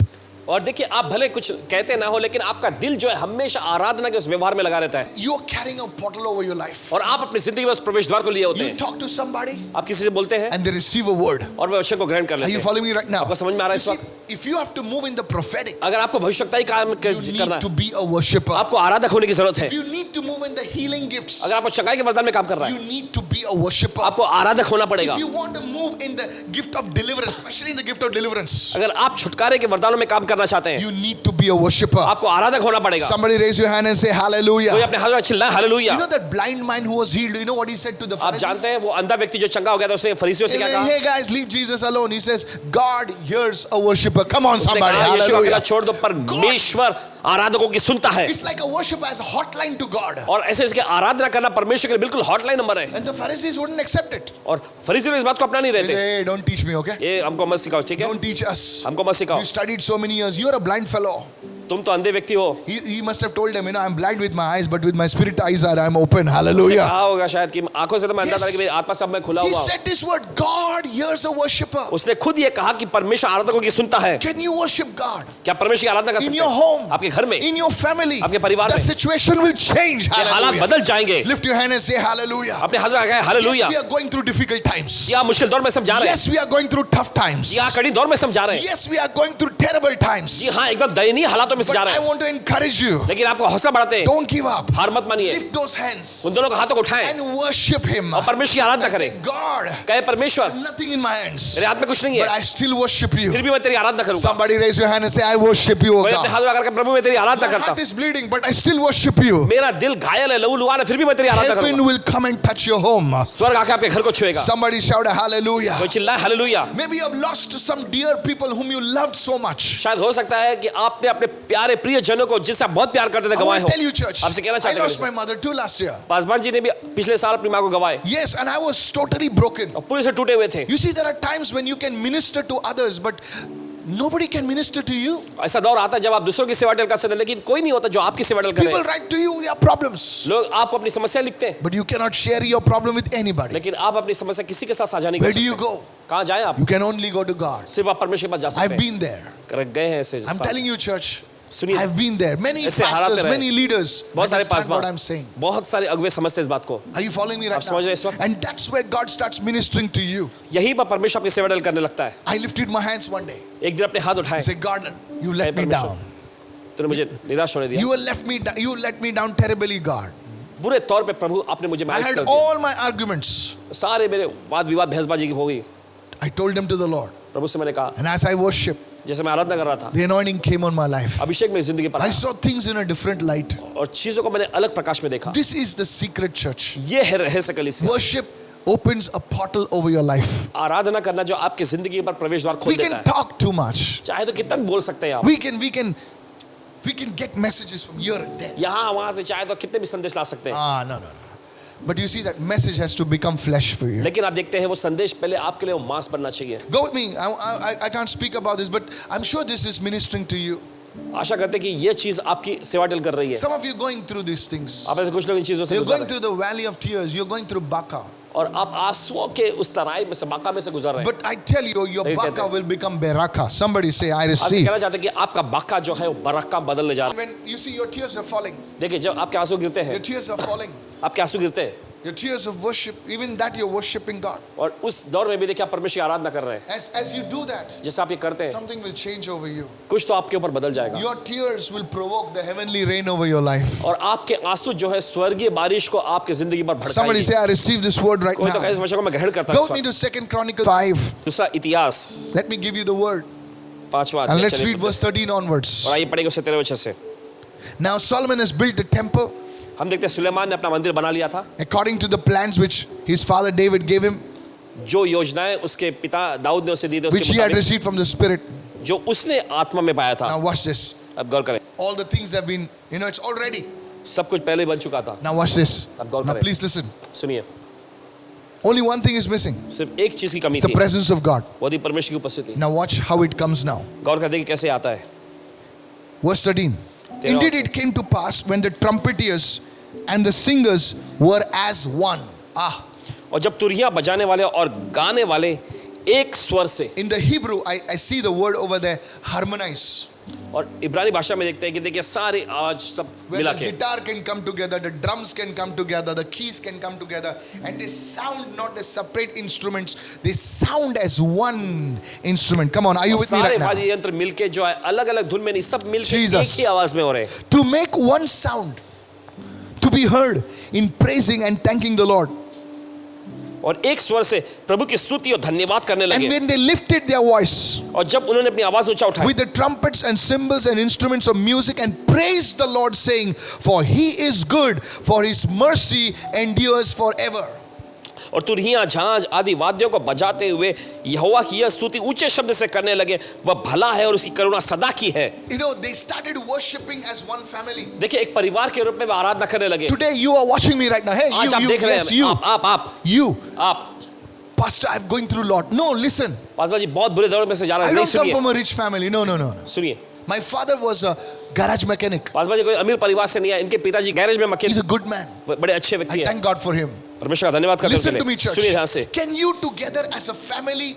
और देखिए आप भले कुछ कहते ना हो, लेकिन आपका दिल जो है हमेशा आराधना के उस व्यवहार में लगा रहता है। You're carrying a portal over your life. और आप अपनी जिंदगी में उस प्रवेश द्वार को लिए होते You हैं। talk to somebody आप किसी से बोलते हैं and they receive a word. और वे वचन को ग्रहण कर Are लेते you हैं। following me right now? आपको समझ में आ रहा है इस You वक्त? see, if you have to move in the prophetic, अगर आपको भविष्यवक्ताई काम you करना need to है, be a worshipper. आपको आराधक होने की जरूरत है। If you need to move in the healing gifts, अगर आपको चंगाई के वरदान में काम कर रहा you है, need to be a worshipper. आपको आराधक होना पड़ेगा। If you want to move in the gift of deliverance, especially in the gift of deliverance, अगर आप छुटकारे के वरदानों में काम करना चाहते हैं, you need to be a worshipper. आपको आराधक होना पड़ेगा। Somebody raise your hand and say कोई hallelujah. अपने हाथ में चिल्लाए hallelujah. You know that blind man who was healed, you know what he said to the आप Pharisees? जानते हैं वो अंधा व्यक्ति जो चंगा हो गया था, उसने फरीसियों से क्या कहा? Hey guys, leave Jesus alone. He says, God hears a worshipper. Come on, उसने somebody. कहा यीशु को अकेला Hallelujah. छोड़ दो, परमेश्वर आराधकों की सुनता है। It's like a worshipper has a hotline to God. और ऐसे इसके आराधना करना परमेश्वर के लिए बिल्कुल हॉटलाइन नंबर है। And the Pharisees wouldn't accept it. और फरीसी इस बात को अपना नहीं They रहते। say, hey, don't teach me, okay? ये हमको मत सिखाओ, ठीक है? Don't teach us. हमको मत सिखाओ, You studied so many years. You're a blind fellow. तुम तो अंधे व्यक्ति हो। He must have told them, I'm blind with my eyes, but with my spirit eyes I'm open. Hallelujah. कहा होगा शायद कि आंखों से तो मैं अंधा था, Yes. लेकिन मेरी आत्मा सब में खुला He हुआ हूं। said this word, God hears a worshipper. उसने खुद ये कहा कि परमेश्वर आराधकों की सुनता है। Can you worship God? क्या परमेश्वर की आराधना कर In सकते your हैं? home, आपके घर में, in your family, आपके परिवार the में। situation will change. ये हालात Hallelujah. बदल जाएंगे। Lift your hand and say hallelujah. अपने हाथ में आ गए hallelujah. Yes, we are going through difficult times. यहाँ मुश्किल दौर में सब जा रहे हैं। Yes, we are going through tough times. यहाँ कड़ी दौर में सब जा रहे हैं। Yes, we are going through terrible times. जी हाँ, एकदम दयनीय हालातों में से But जा रहे I हैं। want to encourage you. लेकिन आपको हौसला बढ़ाते हैं, Don't give up. हार मत मानिए। Lift those hands उन दोनों को हाथों को उठाएं and worship Him. और परमेश्वर की आराधना And say, करें। God, कहे परमेश्वर, nothing in my hands, मेरे हाथ में कुछ नहीं but है, I still worship you. फिर भी मैं तेरी आराधना करूंगा। Somebody raise your hand and say, I worship you, O कोई अपने God. हाथ उठा करके प्रभु मैं तेरी आराधना My करता heart हूँ। is bleeding, but I still worship you. मेरा दिल घायल है, लहू लुहान है, फिर भी मैं तेरी आराधना Heaven करूंगा। will come and touch your home. स्वर्ग आके आपके घर को छुएगा। Somebody shout a hallelujah. कोई चिल्लाए hallelujah. Maybe you have lost some dear people whom you loved so much. शायद हो सकता है कि आपने अपने प्यारे प्रिय जनों को जिससे आप बहुत प्यार करते थे I गवाए want to हो। tell you, church, आपसे कहना I चाहते lost हैं, my mother too last year. Paswan ji ने भी पिछले साल अपनी माँ को गवाए Yes, and I was totally broken. और पूरे से टूटे हुए थे। You see, there are times when you can minister to others, but nobody can minister to you. ऐसा दौर आता है जब आप दूसरों की सेवा टल कर सकते हैं, लेकिन कोई नहीं होता जो आपकी सेवा टल करे। People write to you their problems, लोग आपको अपनी समस्या लिखते हैं, but you cannot share your problem with anybody. लेकिन आप अपनी समस्या किसी के साथ साझा नहीं Where कर do you सकते। go? कहाँ जाएं आप? You can only go to God. सिर्फ आप परमेश्वर के पास जा सकते I've हैं। been there. गए हैं ऐसे। I'm telling you, church, सुनिए, I've been there. Many ऐसे हालात pastors, रहे। many leaders बहुत सारे understand what I'm Paswan, saying. बहुत सारे अगुवे समझते हैं इस बात को। Are you following me right आप समझ रहे हैं इस now? वक्त? And that's where God starts ministering to you. यहीं पर परमेश्वर आपकी सेवा टल करने लगता है। I lifted my hands one day. एक दिन अपने हाथ I उठाए, said, God, you let me परमेश्वर, down. तूने मुझे निराश होने दिया। You let me down. You let me down terribly, God. बुरे तौर पे प्रभु आपने मुझे I मायूस had कर दिया। all my arguments. सारे मेरे वाद विवाद बहसबाजी की हो गई। I told them to the Lord. प्रभु से मैंने कहा, And as I worship, जैसे मैं आराधना कर रहा था, the anointing came on my life. अभिषेक मेरी जिंदगी पर I आया saw things in a different light. और चीजों को मैंने अलग प्रकाश में देखा। This is the secret, church. ये है रहस्य कलीसिया। Worship opens a portal over your life. आराधना करना जो आपकी जिंदगी पर प्रवेश द्वार We खोल देता can है। talk too much. चाहे तो कितना भी बोल सकते हैं आप, We can get messages from here and there. यहाँ वहां से चाहे तो कितने भी संदेश ला सकते हैं, No. But you see, that message has to become flesh for you. लेकिन आप देखते हैं वो संदेश पहले आपके लिए वो मांस बनना चाहिए। Go with me. I can't speak about this, but I'm sure this is ministering to you. आशा करते हैं कि ये चीज आपकी सेवा टल कर रही है। Some of you going through these things. आप ऐसे कुछ लोग इन चीजों से You're गुजर going रहे through the valley of tears. You're going through Baca. हैं और आप आंसुओं के उस तराई में से, बाका में से गुजर रहे हैं। But I tell you, your नहीं Baca कहते। will become Beraka. Somebody say, I आपसे receive. कहना चाहते हैं कि आपका बाका जो है वो बरक्का बदलने जा रहा When you see your tears are falling, है। देखिए जब आपके आंसू गिरते your हैं, tears are falling. आपके आंसू गिरते हैं Your tears of worship, even that you're worshiping God. और उस दौर में भी देखिए आप परमेश्वर की आराधना कर रहे हैं। As you do that, जैसे आप ये करते हैं, something will change over you. कुछ तो आपके ऊपर बदल जाएगा Your tears will provoke the heavenly rain over your life. और आपके आंसू जो है स्वर्गीय बारिश को आपकी जिंदगी पर Somebody भड़काएंगे। say, I receive this word right कोई तो कहे इस now. वचन को मैं ग्रहण करता Go हूं। with me to 2 Chronicles 5. दूसरा इतिहास Let me give you the word. 5वां And अध्याय let's चलिए read verse 13 onwards. और आइए पढ़ेंगे उससे 13 वचन से। Now Solomon has built a temple हम देखते हैं सुलेमान ने अपना मंदिर बना लिया था, according to the plans which his father David gave him, जो योजनाएं उसके पिता दाऊद ने उसे दी थी which उसके he had मुताबिक, received from the Spirit. जो उसने आत्मा में पाया था। Now watch this. अब गौर करें, All the things have been, it's all ready. सब कुछ पहले बन चुका था। Now watch this. अब गौर Now करें, please listen. सुनिए, Only one thing is missing. सिर्फ एक चीज की कमी It's the थी, presence of God. वो थी परमेश्वर की उपस्थिति। Now watch how it comes now. गौर कर देखिए कैसे आता है। Verse 13. Indeed it came to pass when the trumpeters and the singers were as one. और जब तुरहियां बजाने वाले और गाने वाले एक स्वर से, In the Hebrew, I see the word over there, harmonize. और इब्रानी भाषा में देखते हैं कि देखिए सारे आवाज सब Where मिला the के, guitar can come together, the drums can come together, the keys can come together, and they sound not as separate instruments, they sound as one instrument. Come on, are you with me सारे right now? वाद्य यंत्र मिलके जो है अलग अलग धुन में नहीं, सब मिलके Jesus. एक ही आवाज में हो रहे हैं। To make one sound, to be heard in praising and thanking the Lord. और एक स्वर से प्रभु की स्तुति और धन्यवाद करने And लगे। when they lifted their voice और जब उन्होंने अपनी आवाज ऊंचा उठाई with the trumpets and cymbals and instruments of music and praised the Lord, saying, For he is good, for his mercy endures forever. और तुरहियां झांझ आदि वाद्यों को बजाते हुए यहोवा की यह स्तुति ऊंचे शब्द से करने लगे, वह भला है और उसकी करुणा सदा की है। They started worshiping as one family. देखिए एक परिवार के रूप में वे आराधना करने लगे। Today you are watching me right now. Hey, आज आप you, देख रहे yes, हैं, you, आप you. Pastor, I'm going through a lot. No, listen. Paswan ji बहुत बुरे दौर में से जा रहे I हैं, नहीं don't come सुनिए, from a rich family. No. सुनिए। My father was a garage mechanic. Paswan ji कोई अमीर परिवार से नहीं है, इनके पिताजी गैरेज में He's mechanic, a good man. बड़े अच्छे व्यक्ति I हैं। thank God for him. परमेश्वर का धन्यवाद करते Listen to me, हैं। church. सुनिए ध्यान से, Can you together as a family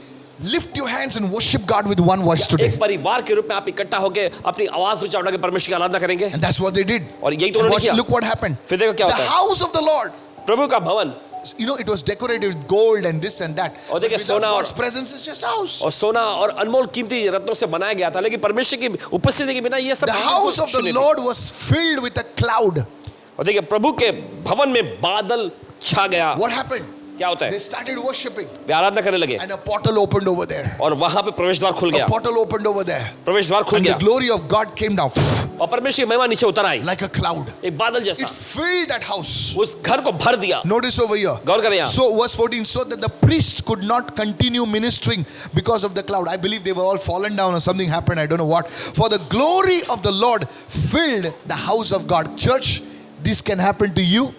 lift your hands and worship God with one voice today? एक परिवार के रूप में आप इकट्ठा होकर अपनी आवाज ऊंचा उठा के परमेश्वर की आराधना करेंगे। And that's what they did. और यही तो And उन्होंने watch, किया। look what happened. फिर देखो क्या The होता है, house of the Lord. प्रभु का भवन, It was decorated with gold and this and that. और देखिए But सोना without और God's presence is just a house. और सोना और अनमोल कीमती रत्नों से बनाया गया था, लेकिन परमेश्वर की उपस्थिति के बिना ये सब The house of the शून्य थी। Lord was filled with a cloud. और देखिए प्रभु के भवन में बादल छा गया। What happened? क्या होता They है, started worshiping वे आराधना करने लगे and a portal opened over there. और वहां पे प्रवेश द्वार खुल A गया, portal opened over there. प्रवेश द्वार खुल And the गया glory of God came down और परमेश्वर की महिमा नीचे उतर आई like a cloud. एक बादल It जैसा, filled that house. उस घर को भर दिया। Notice over here. गौर करें यहाँ, So verse 14, so that the priest could not continue ministering because of the cloud. I believe they were all fallen down or something happened. I don't know what. For the glory of the Lord filled the house of God. Church, this can happen to you.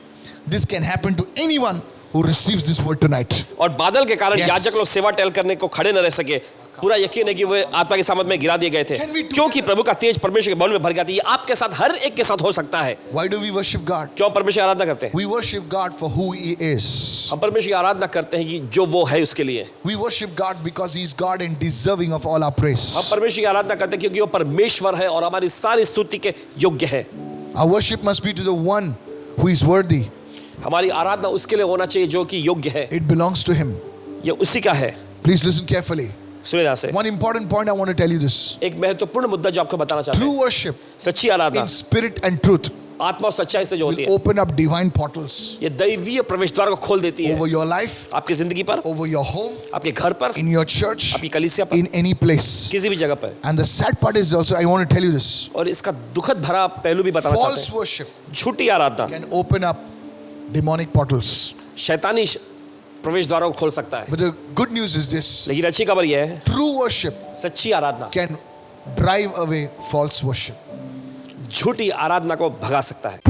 This can happen to anyone who receives this word tonight. और बादल के कारण Yes. याजक लोग सेवा टहल करने को खड़े न रह सके। पूरा यकीन है कि वे आत्मा के सामर्थ में गिरा दिए गए थे, Can we do क्योंकि that? प्रभु का तेज परमेश्वर के भवन में भर गया था। ये आपके साथ हर एक के साथ हो सकता है। Why do we worship God? क्यों परमेश्वर की आराधना करते हैं? We worship God for who He is. हम परमेश्वर की आराधना करते हैं कि जो वो है उसके लिए। We worship God because He is God and deserving of all our praise. हम परमेश्वर की आराधना करते हैं क्योंकि वो परमेश्वर है और हमारी सारी स्तुति के योग्य है। Our worship must be to the one who is worthy. हमारी आराधना उसके लिए होना चाहिए जो कि योग्य है, It belongs to Him. ये उसी का है। Please listen carefully. सुनिए ध्यान से, One important point I want to tell you this. एक महत्वपूर्ण मुद्दा जो आपको बताना चाहते True हैं, worship सच्ची आराधना in spirit and truth आत्मा और सच्चाई से जो होती will है, open up divine portals ये दैवीय प्रवेश द्वार को खोल देती है over your life, आपकी जिंदगी पर, over your home, आपके घर पर, in your church, आपकी कलीसिया पर, in any place. किसी भी जगह पर। And the sad part is also, I want to tell you this. और इसका दुखद भरा पहलू भी बताना चाहते False worship हैं, झूठी आराधना can open up demonic portals. शैतानी प्रवेश द्वारों को खोल सकता है। But the good news is this. लेकिन अच्छी खबर यह है, True worship सच्ची आराधना can drive away false worship. झूठी आराधना को भगा सकता है।